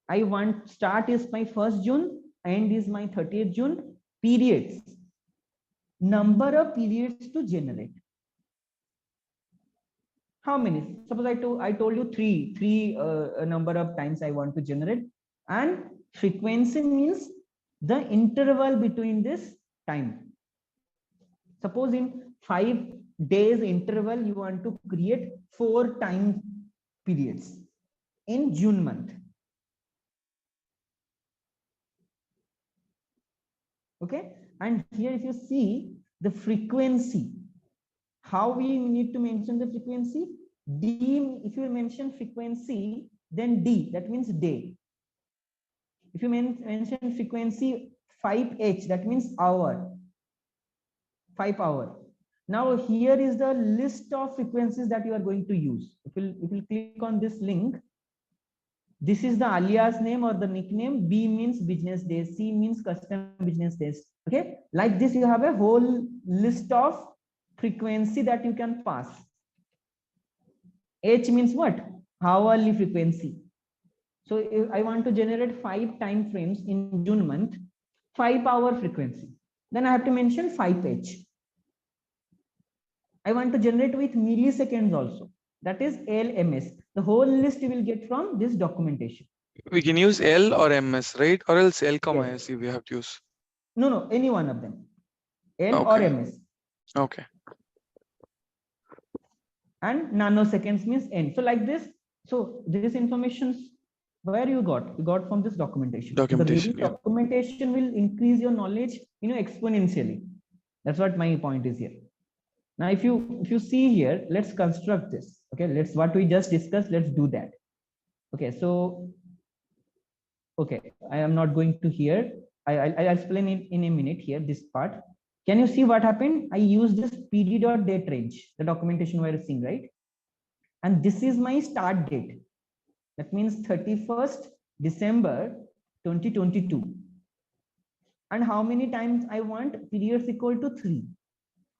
I want start is my 1st June, end is my 30th June. Periods, number of periods to generate. How many? Suppose I told you three number of times I want to generate, and frequency means the interval between this time. Suppose in 5 days interval you want to create 4 time periods in June month. Okay, and here if you see the frequency, how we need to mention the frequency? D, if you mention frequency, then D, that means day. If you mention frequency 5H, that means hour, 5 hour. Now here is the list of frequencies that you are going to use. If you click on this link, this is the alias name or the nickname. B means business days, C means custom business days. Okay, like this you have a whole list of frequency that you can pass. H means what? Hourly frequency. So if I want to generate 5 time frames in June month, 5 hour frequency, then I have to mention 5H. I want to generate with milliseconds also, that is LMS. The whole list you will get from this documentation. We can use L or MS, right? Or else L, Yes. S we have to use. No, any one of them. L Okay. or MS. Okay. And nanoseconds means N. So like this. So this information, where you got? You got from this documentation. Documentation. Because documentation will increase your knowledge, exponentially. That's what my point is here. Now, if you see here, let's construct this. Okay, let's what we just discussed. Let's do that. Okay, so okay, I am not going to here. I'll explain it in a minute here. This part. Can you see what happened? I used this pd.date range, the documentation we are seeing, right? And this is my start date. That means 31st December 2022. And how many times I want? Periods equal to 3.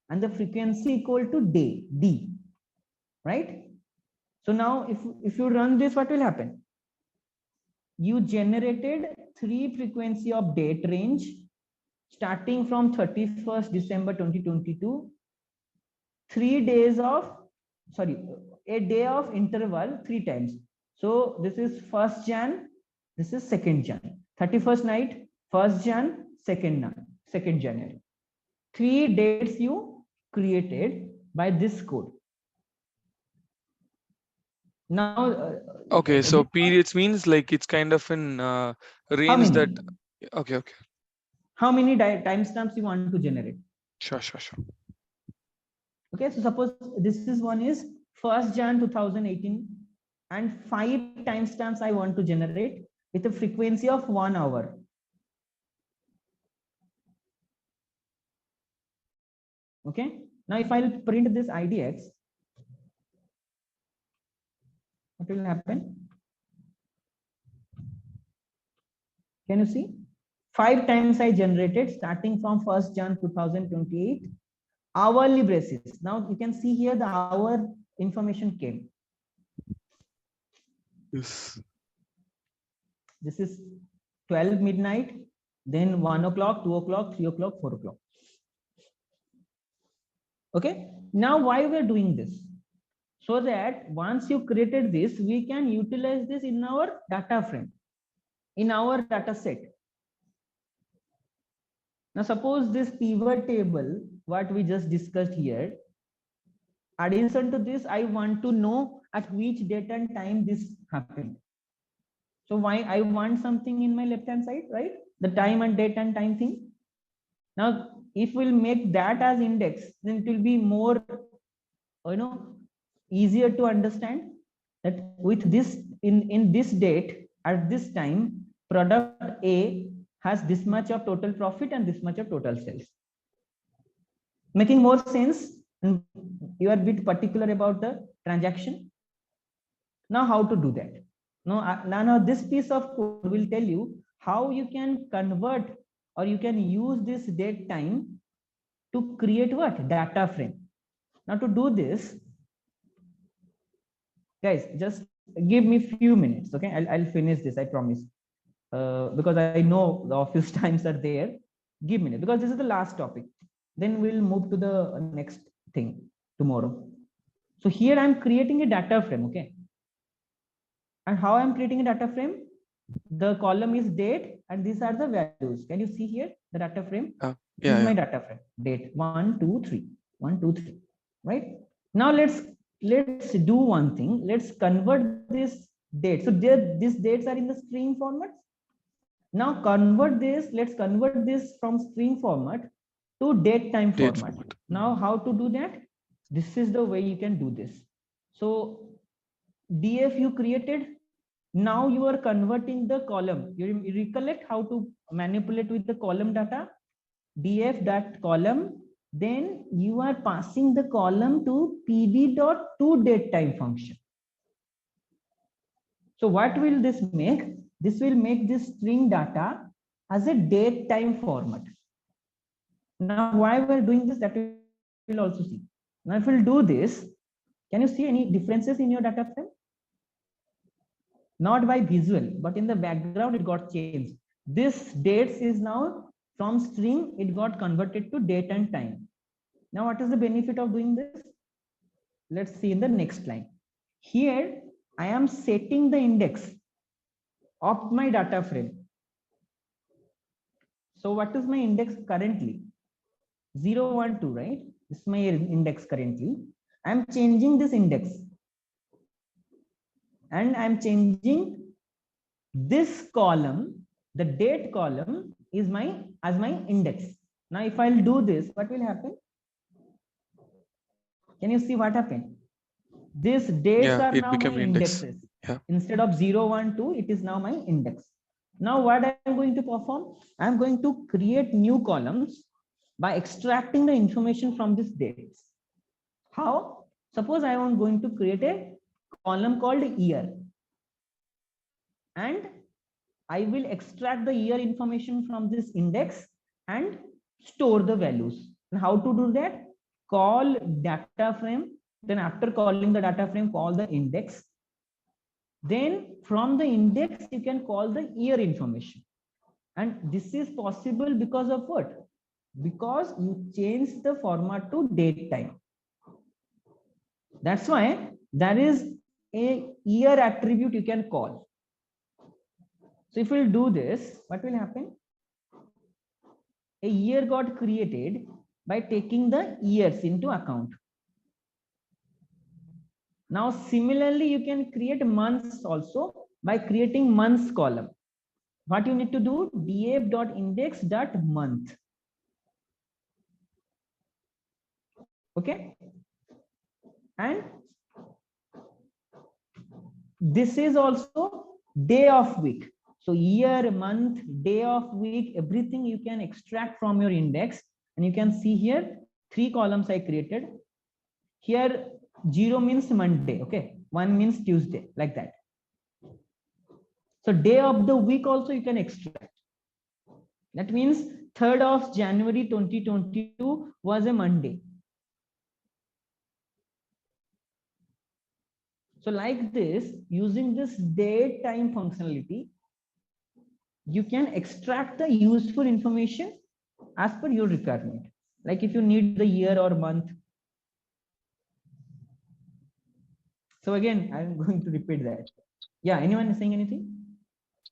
And the frequency equal to day, D. Right? So now if you run this, what will happen? You generated 3 frequency of date range starting from 31st December 2022, 3 days of, a day of interval 3 times. So this is 1st Jan, this is 2nd Jan, 31st night, 1st Jan, 2nd January. 3 dates you created by this code. Now, okay, so periods means like it's kind of in range that. Okay. How many timestamps you want to generate? Sure. Okay, so suppose this is one is 1st Jan 2018 and 5 timestamps I want to generate with a frequency of 1 hour. Okay, now if I'll print this IDX, what will happen? Can you see? 5 times I generated starting from 1st Jan 2028, hourly basis. Now you can see here the hour information came. Yes. This is 12 midnight, then 1 o'clock, 2 o'clock, 3 o'clock, 4 o'clock. Okay, now why we're doing this? So that once you created this, we can utilize this in our data frame, in our data set. Now suppose this pivot table, what we just discussed here, addition to this, I want to know at which date and time this happened. So why I want something in my left hand side, right? The time and date and time thing. Now, if we'll make that as index, then it will be more, easier to understand that with this, in this date, at this time, product A has this much of total profit and this much of total sales. Making more sense, and you are a bit particular about the transaction. Now, how to do that? Now this piece of code will tell you how you can convert or you can use this date time to create what? Data frame. Now to do this, guys, just give me few minutes, okay? I'll finish this, I promise. Because I know the office times are there. Give me, because this is the last topic. Then we'll move to the next thing tomorrow. So here I'm creating a data frame, okay? And how I'm creating a data frame? The column is date and these are the values. Can you see here the data frame? This is my data frame. Date 1, 2, 3, 1, 2, 3. Right? Now let's do one thing. Let's convert this date. So these dates are in the string format. Now convert this. Let's convert this from string format to date time format. Now how to do that? This is the way you can do this. So DF you created. Now you are converting the column. You recollect how to manipulate with the column data. DF that column. Then you are passing the column to pd.toDateTime function. So what will this make? This will make this string data as a date time format. Now why we're doing this, that we will also see. Now if we'll do this, can you see any differences in your data frame? Not by visual, but in the background it got changed. This dates is now from string, it got converted to date and time. Now what is the benefit of doing this? Let's see in the next line. Here I am setting the index of my data frame. So what is my index currently? 0, 1, 2, right? This is my index currently. I am changing this index. And I'm changing this column, the date column is as my index. Now if I'll do this, what will happen? Can you see what happened? These dates are now my indexes. Instead of 0, 1, 2, it is now my index. Now what I'm going to perform? I'm going to create new columns by extracting the information from these dates. How? Suppose I am going to create a column called year, and I will extract the year information from this index and store the values. And how to do that? Call data frame, then after calling the data frame, call the index. Then from the index you can call the year information. And this is possible because of what? Because you change the format to date time. That's why there is a year attribute you can call. So if we'll do this, what will happen? A year got created by taking the years into account. Now similarly you can create months also by creating months column. What you need to do? df.index.month. Okay, and this is also day of week. So year, month, day of week, everything you can extract from your index. And you can see here 3 columns I created. Here 0 means Monday, okay, 1 means Tuesday, like that. So day of the week also you can extract. That means 3rd of January 2022 was a Monday. So like this, using this date time functionality, you can extract the useful information as per your requirement. Like if you need the year or month. So again, I'm going to repeat that. Yeah, anyone saying anything?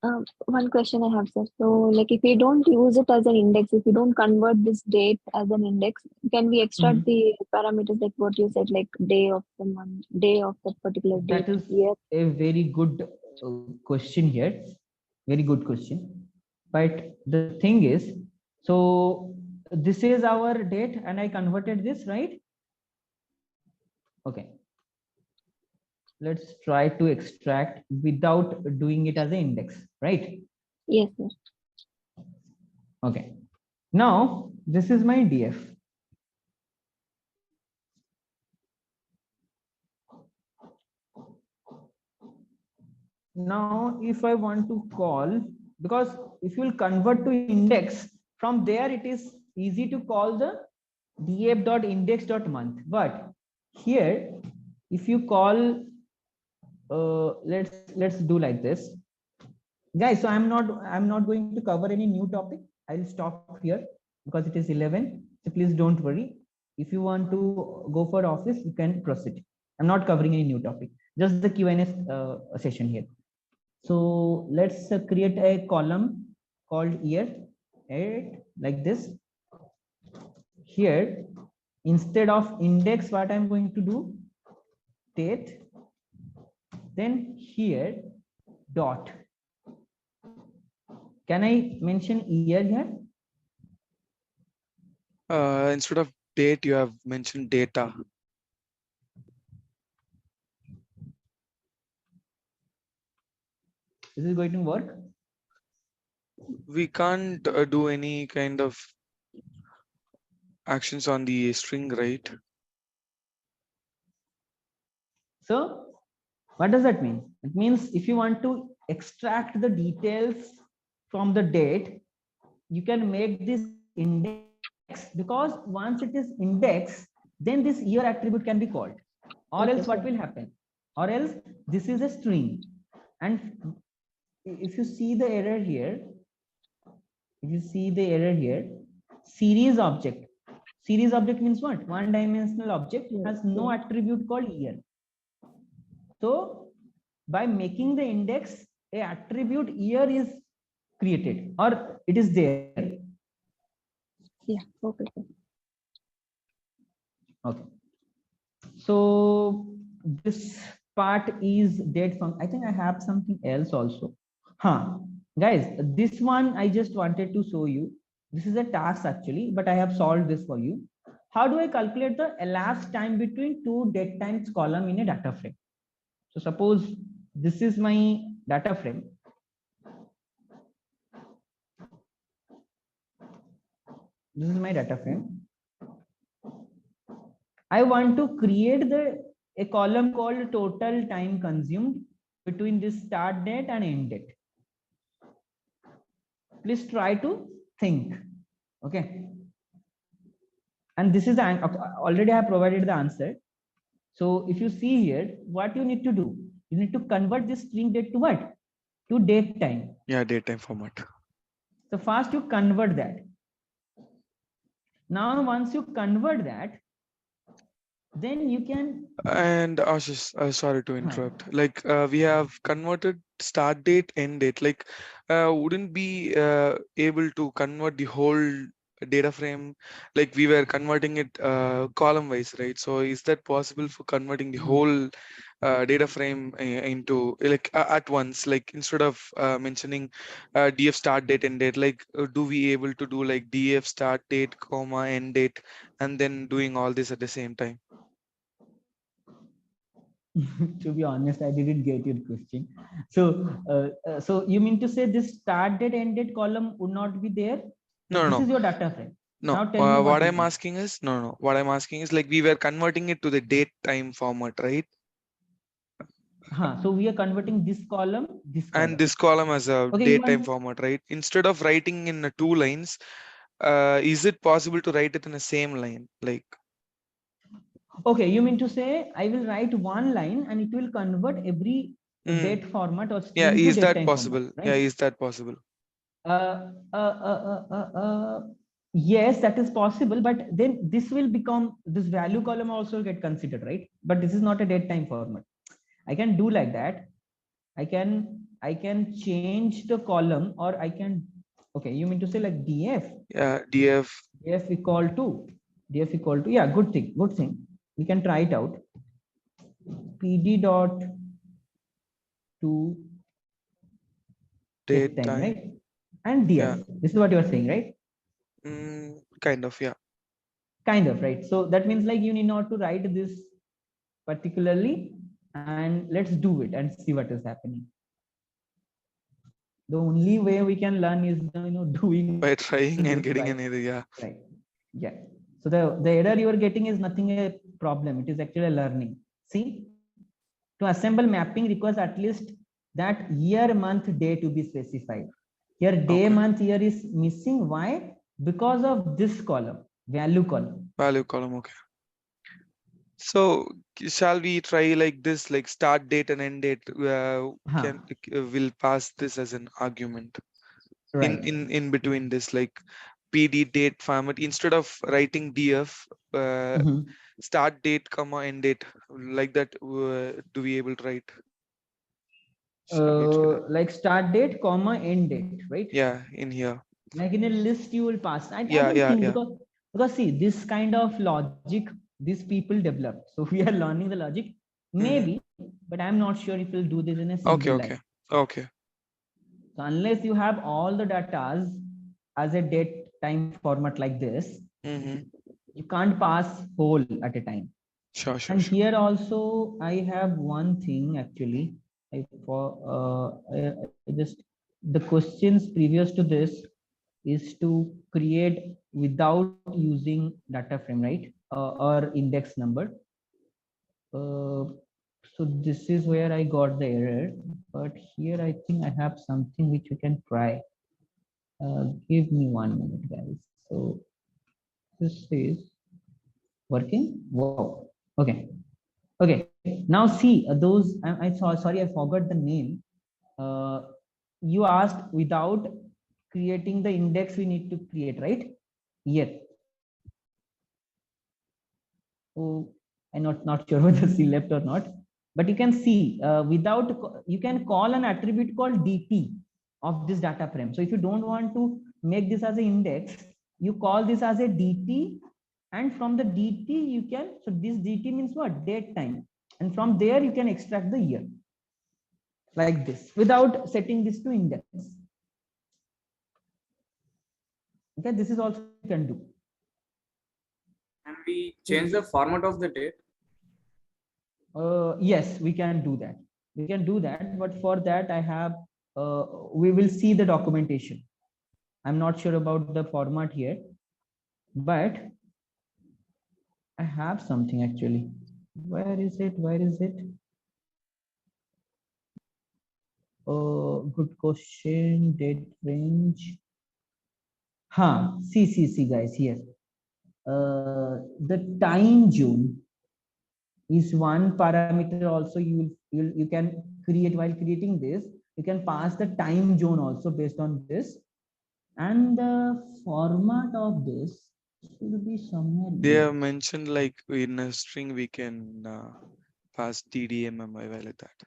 One question I have, sir. So, like, if we don't use it as an index, if we don't convert this date as an index, can we extract the parameters like what you said, like day of the month, day of that particular date, That is year? a very good question here. Very good question. But the thing is, so this is our date and I converted this, right? Okay. Let's try to extract without doing it as an index, right? Yes, sir. Okay. Now, this is my DF. Now, if I want to call, because if you will convert to index, from there it is easy to call the df.index.month. But here, if you call, let's do like this, guys. So I'm not going to cover any new topic. I'll stop here because it is 11. So please don't worry. If you want to go for office, you can proceed. I'm not covering any new topic. Just the Q&A session here. So let's create a column called year, like this. Here, instead of index, what I'm going to do, date. Then here, dot. Can I mention year here? Instead of date, you have mentioned data. This is going to work. We can't do any kind of actions on the string, right? So what does that mean? It means if you want to extract the details from the date, you can make this index, because once it is index, then this year attribute can be called. Or else what will happen? Or else this is a string. And if you see the error here, series object. Series object means what? One dimensional object has no attribute called year. So by making the index, a attribute year is created, or it is there. Yeah, okay. Okay. So this part is date function. I think I have something else also. Guys, this one I just wanted to show you. This is a task actually, but I have solved this for you. How do I calculate the elapsed time between two date times column in a data frame? So suppose this is my data frame. This is my data frame. I want to create a column called total time consumed between this start date and end date. Please try to think. Okay. And this is already I have provided the answer. So if you see here, what you need to do, you need to convert this string date to what? To date time. Yeah, date time format. So first you convert that. Now once you convert that, then you can. And Ashish, sorry to interrupt. Like we have converted start date, end date. Like wouldn't be able to convert the whole data frame, like we were converting it column wise, right? So is that possible for converting the whole data frame into like at once, like instead of mentioning df start date, end date, like do we able to do like df start date comma end date and then doing all this at the same time? To be honest, I didn't get your question. So you mean to say this start date, end date column would not be there? No, this is your data frame. No, now tell me what I'm asking is no. What I'm asking is like we were converting it to the date time format, right? So we are converting this column, and this column as a date time format, right? Instead of writing in 2 lines, is it possible to write it in the same line, like? Okay, you mean to say I will write one line and it will convert every date format or string to is date that time possible? Format, right? Yeah, is that possible? Yes, that is possible, but then this will become, this value column also get considered, right? But this is not a date time format. I can do like that. I can I can change the column, or I can, okay, you mean to say like df? Yeah, df. df equal to, yeah, good thing. We can try it out. PD dot to Date date time, time. right? And df. Yeah. This is what you are saying, right? Kind of, yeah. Kind of, right? So that means like you need not to write this particularly, and let's do it and see what is happening. The only way we can learn is doing By trying and this, getting right? an error, yeah. Right. Yeah. So the error you are getting is nothing a problem. It is actually a learning. See, to assemble mapping requires at least that year, month, day to be specified. Here day, month, year is missing. Why? Because of this column, value column. Value column, okay. So shall we try like this, like start date and end date? We'll pass this as an argument. Right. In between this, like PD date format, instead of writing df, start date comma end date, like that, do we able to write? Like start date comma end date, right? Yeah, in here. Like in a list you will pass. I Yeah, don't yeah, think, yeah. because see, this kind of logic these people develop. So we are learning the logic, maybe, but I'm not sure if we'll do this in a single line. Okay. So unless you have all the data as a date time format like this, you can't pass whole at a time. Sure. And here also I have one thing actually. I just, the questions previous to this is to create without using data frame, right? Or index number. So this is where I got the error, but here I think I have something which we can try. Give me 1 minute, guys. So this is working. Wow. Okay. Now see, those I saw. Sorry, I forgot the name. You asked without creating the index we need to create, right? Yes. Oh, I'm not sure whether C left or not, but you can see without, you can call an attribute called DT of this data frame. So if you don't want to make this as an index, you call this as a DT, and from the DT you can, so this DT means what? Date time, and from there you can extract the year like this without setting this to index. Okay, this is also you can do. Can we change the format of the date? Yes, we can do that. We can do that, but for that I have, we will see the documentation. I'm not sure about the format here, but I have something actually. Where is it? Good question. Date range. See guys here. The time zone is one parameter also. You can create, while creating this, you can pass the time zone also based on this, and the format of this should be somewhere. They have mentioned like in a string we can pass DDMMI like that.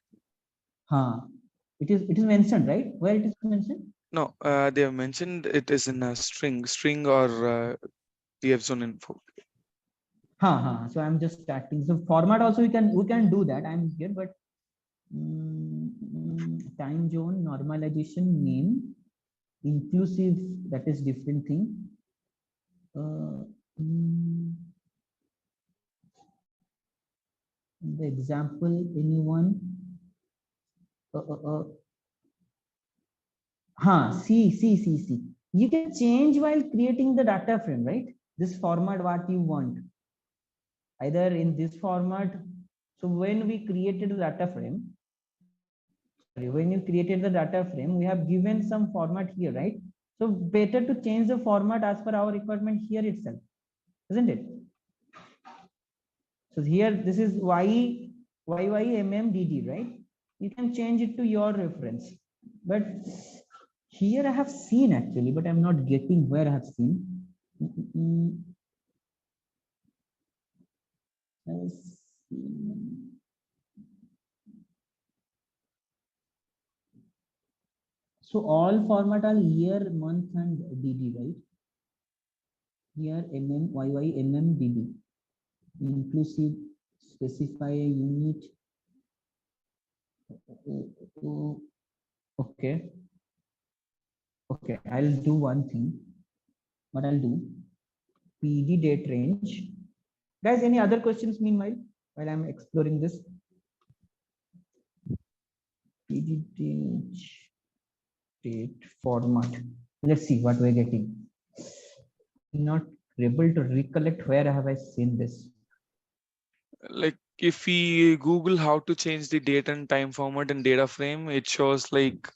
It is mentioned, right? Where it is mentioned? No, they have mentioned it is in a string or df zone info. So I'm just starting. So format also we can do that. I'm here, but time zone normalization name inclusive, that is different thing. The example, anyone? See. You can change while creating the data frame, right? This format, what you want. Either in this format. So when we created the data frame, we have given some format here, right? So better to change the format as per our requirement here itself, isn't it? So here, this is YYMMDD, right? You can change it to your reference. But here I have seen actually, but I'm not getting where I have seen. So all format are year, month, and DD, right? Here DD. Inclusive, specify a unit. Okay. Okay, I'll do one thing. What I'll do, PD date range. Guys, any other questions meanwhile while I'm exploring this? PD date format. Let's see what we're getting. Not able to recollect where have I seen this. Like if we Google how to change the date and time format in data frame, it shows like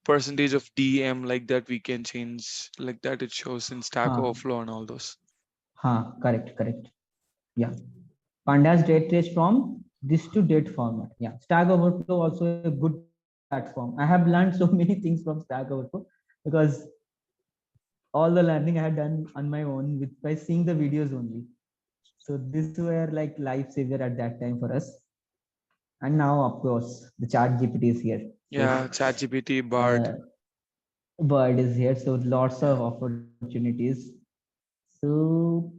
percentage of DM like that we can change like that. It shows in Stack Overflow and all those. Correct. Yeah. Pandas date range from this to date format. Yeah. Stack Overflow also a good platform. I have learned so many things from Stack Overflow because all the learning I had done on my own by seeing the videos only. So this were like lifesaver at that time for us. And now, of course, the ChatGPT is here. Yeah, ChatGPT, Bard. Bard is here, so lots of opportunities. So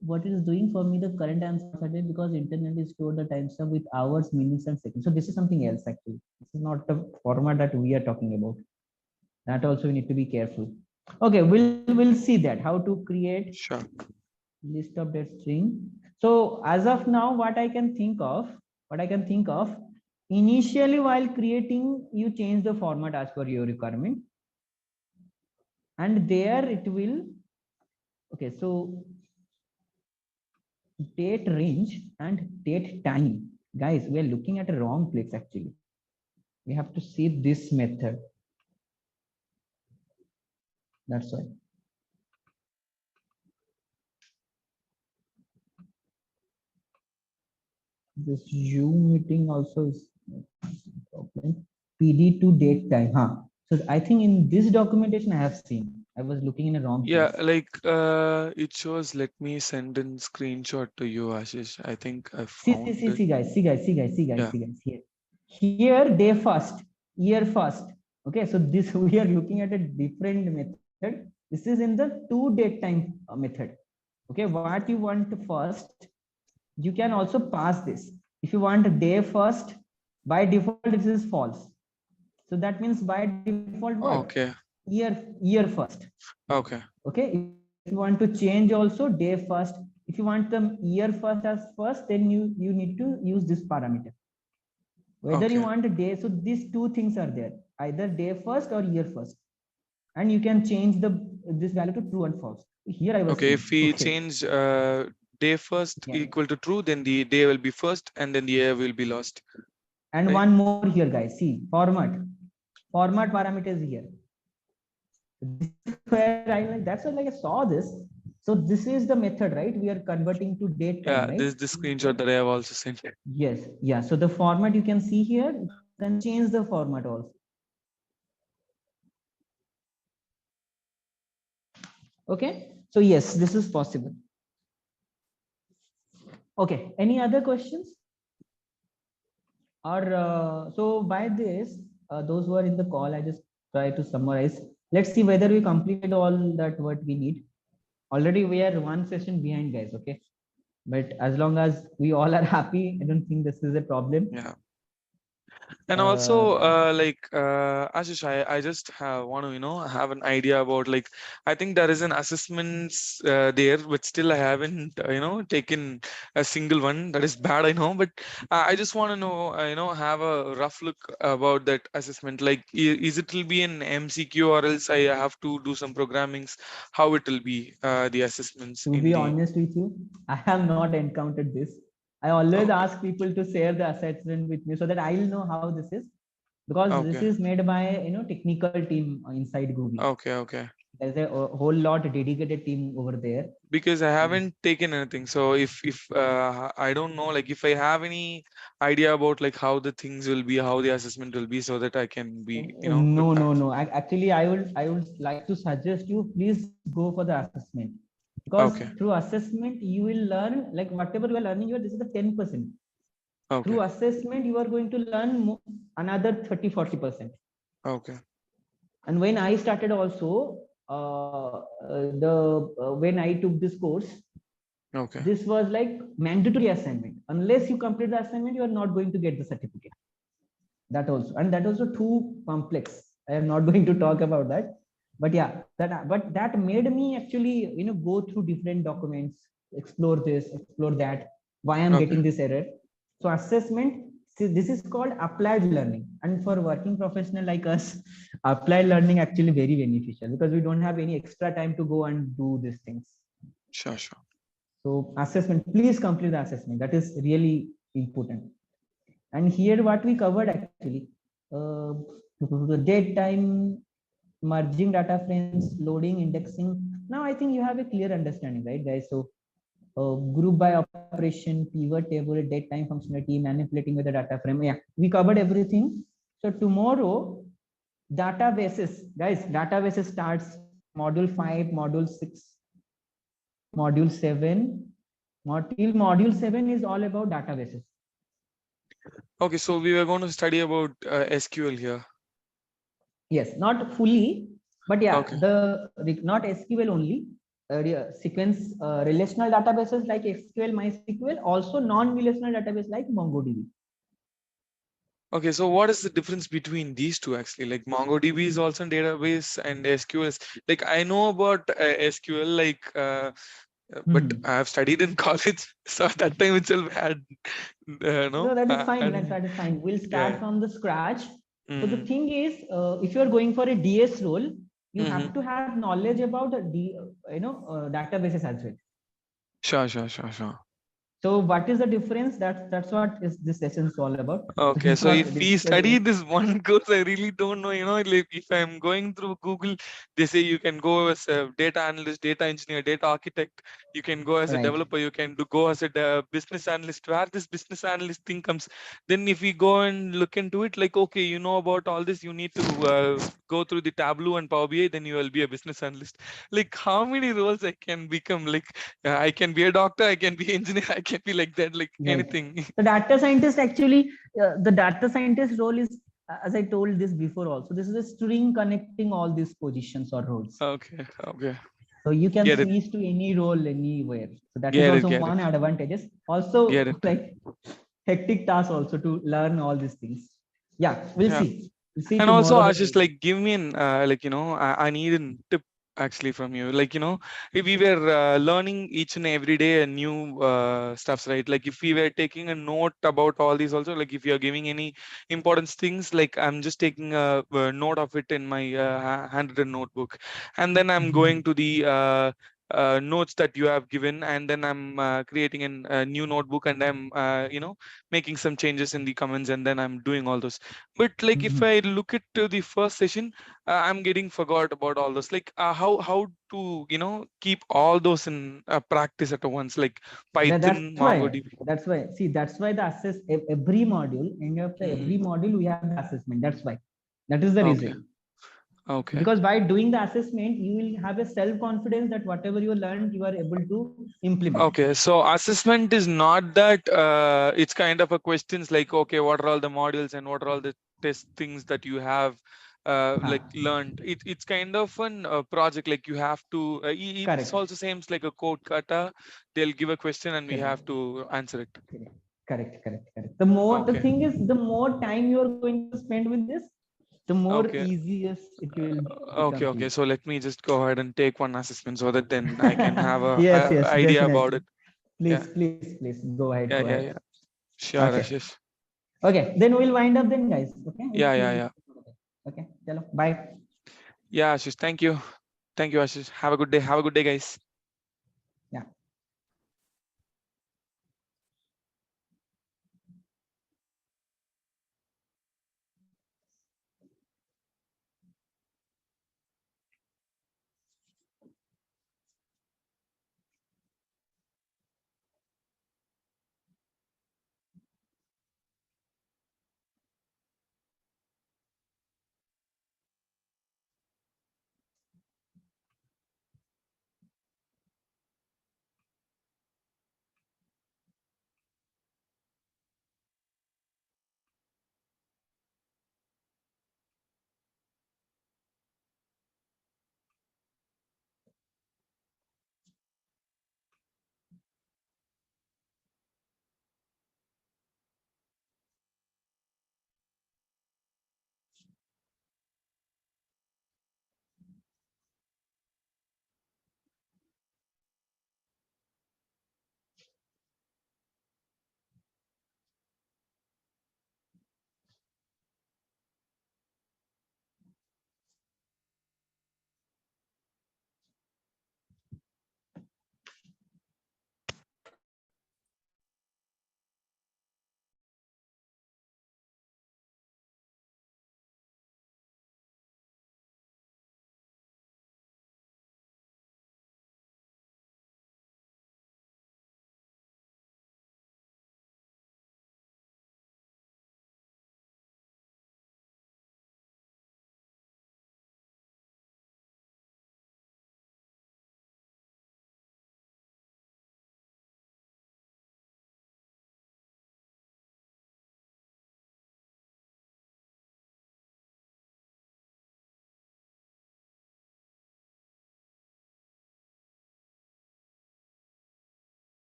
what it is doing for me, the current answer certain because internally stored the timestamp with hours, minutes, and seconds. So this is something else actually. This is not the format that we are talking about. That also we need to be careful. Okay, we'll see that how to create list of date string. So as of now, what I can think of, initially while creating, you change the format as per your requirement, and there it will. Okay, so date range and date time, guys, we are looking at a wrong place actually. We have to see this method. That's why. This Zoom meeting also is problem. PD to date time. So I think in this documentation I have seen. I was looking in a wrong place. Like it shows. Let me send in screenshot to you, Ashish. I think I found it. See guys. Here day first, year first. Okay, so this we are looking at a different method. This is in the to date time method. Okay, what you want first, you can also pass this. If you want a day first, by default this is false. So that means by default what? Okay. Year first. Okay. Okay. If you want to change also day first, if you want the year first as first, then you need to use this parameter. Whether you want a day, so these two things are there, either day first or year first, and you can change this value to true and false. Here I was saying, if we change day first equal to true, then the day will be first, and then the year will be lost. And one more here, guys. See, format parameter is here. This is where I that's why I saw this. So this is the method, right? We are converting to date time, right? This is the screenshot that I have also sent. Yes, yeah. So the format you can see here, you can change the format also. Okay, so yes, this is possible. Okay, any other questions? Or so by this, those who are in the call, I just try to summarize. Let's see whether we completed all that what we need. Already we are one session behind, guys. Okay, but as long as we all are happy, I don't think this is a problem. Yeah. And also, Ashish, I just want to, have an idea about, like, I think there is an assessments there, but still I haven't, taken a single one. That is bad, I know, but I just want to know, have a rough look about that assessment. Like, is it will be an MCQ or else I have to do some programmings? How it will be the assessments? To be honest with you, I have not encountered this. I always ask people to share the assessment with me so that I'll know how this is, because this is made by technical team inside Google. Okay. There's a whole lot dedicated team over there. Because I haven't taken anything, so if I don't know, like if I have any idea about like how the things will be, how the assessment will be, so that I can be No. Actually, I would like to suggest you please go for the assessment, because through assessment you will learn, like whatever you are learning here, this is the 10%. Through assessment you are going to learn another 30-40%. Okay. And when I started also, when I took this course, Okay. this was like mandatory assignment. Unless you complete the assignment, you are not going to get the certificate. That also, and that also too complex. I am not going to talk about that. But yeah, that made me actually, go through different documents, explore this, explore that, why I'm getting this error. So assessment, see, this is called applied learning. And for working professional like us, applied learning actually very beneficial because we don't have any extra time to go and do these things. Sure. So assessment, please complete the assessment. That is really important. And here what we covered actually, the date time, merging data frames, loading, indexing. Now I think you have a clear understanding, right, guys? So group by operation, pivot table, date time functionality, manipulating with the data frame. Yeah, we covered everything. So tomorrow, databases, guys, databases starts module 5, module 6, module 7. Module 7 is all about databases. Okay, so we were going to study about SQL here. Yes, not fully, but yeah, Okay. not SQL only. Sequence relational databases like SQL, MySQL, also non-relational database like MongoDB. Okay, so what is the difference between these two actually? Like MongoDB is also a database and SQL is like I know about SQL but I have studied in college, so at that time itself had No, that is fine. That is fine. We'll start from the scratch. So the thing is, if you are going for a DS role, you have to have knowledge about databases as well. Sure. So what is the difference? That's what is this session is all about. Okay, so if we study this one course, I really don't know, like if I'm going through Google, they say you can go as a data analyst, data engineer, data architect, you can go as a developer, you can go as a business analyst. Where this business analyst thing comes, then if we go and look into it, like, okay, you know about all this, you need to go through the Tableau and Power BI, then you will be a business analyst. Like how many roles I can become? Like I can be a doctor, I can be engineer, I can be like that, like anything. The data scientist actually, the data scientist role is, as I told this before also, this is a string connecting all these positions or roles. Okay. So you can switch to any role anywhere. So that is Get also it. one advantages. Also, Get it. like hectic task also to learn all these things. Yeah, we'll see. We'll see And tomorrow. also, I just like give me an I need a tip actually from you. Like if we were learning each and every day a new stuffs, right? Like if we were taking a note about all these, also like if you are giving any important things, like I'm just taking a note of it in my handwritten notebook, and then I'm going to the notes that you have given, and then I'm creating a new notebook, and I'm making some changes in the comments, and then I'm doing all those. But like if I look at the first session, I'm getting forgot about all those. Like how to keep all those in practice at once, like Python, MongoDB. That's why. See, that's why the every module, end of the every module, we have the assessment. That's why. That is the reason. Okay. Because by doing the assessment, you will have a self-confidence that whatever you learned, you are able to implement. Okay, so assessment is not that it's kind of a questions like, okay, what are all the modules and what are all the test things that you have like learned. It's kind of an project, like you have to it's also seems like a code kata. They'll give a question and we have to answer it. Correct. The more the thing is, the more time you are going to spend with this, the more easiest it will become. Okay, so let me just go ahead and take one assessment so that then I can have a yes, idea definitely. about it. Please go ahead. Yeah. Sure, Ashish. Okay, then we'll wind up then, guys. Okay. Yeah. Okay, chalo, bye. Yeah, Ashish, thank you, Ashish. Have a good day, guys.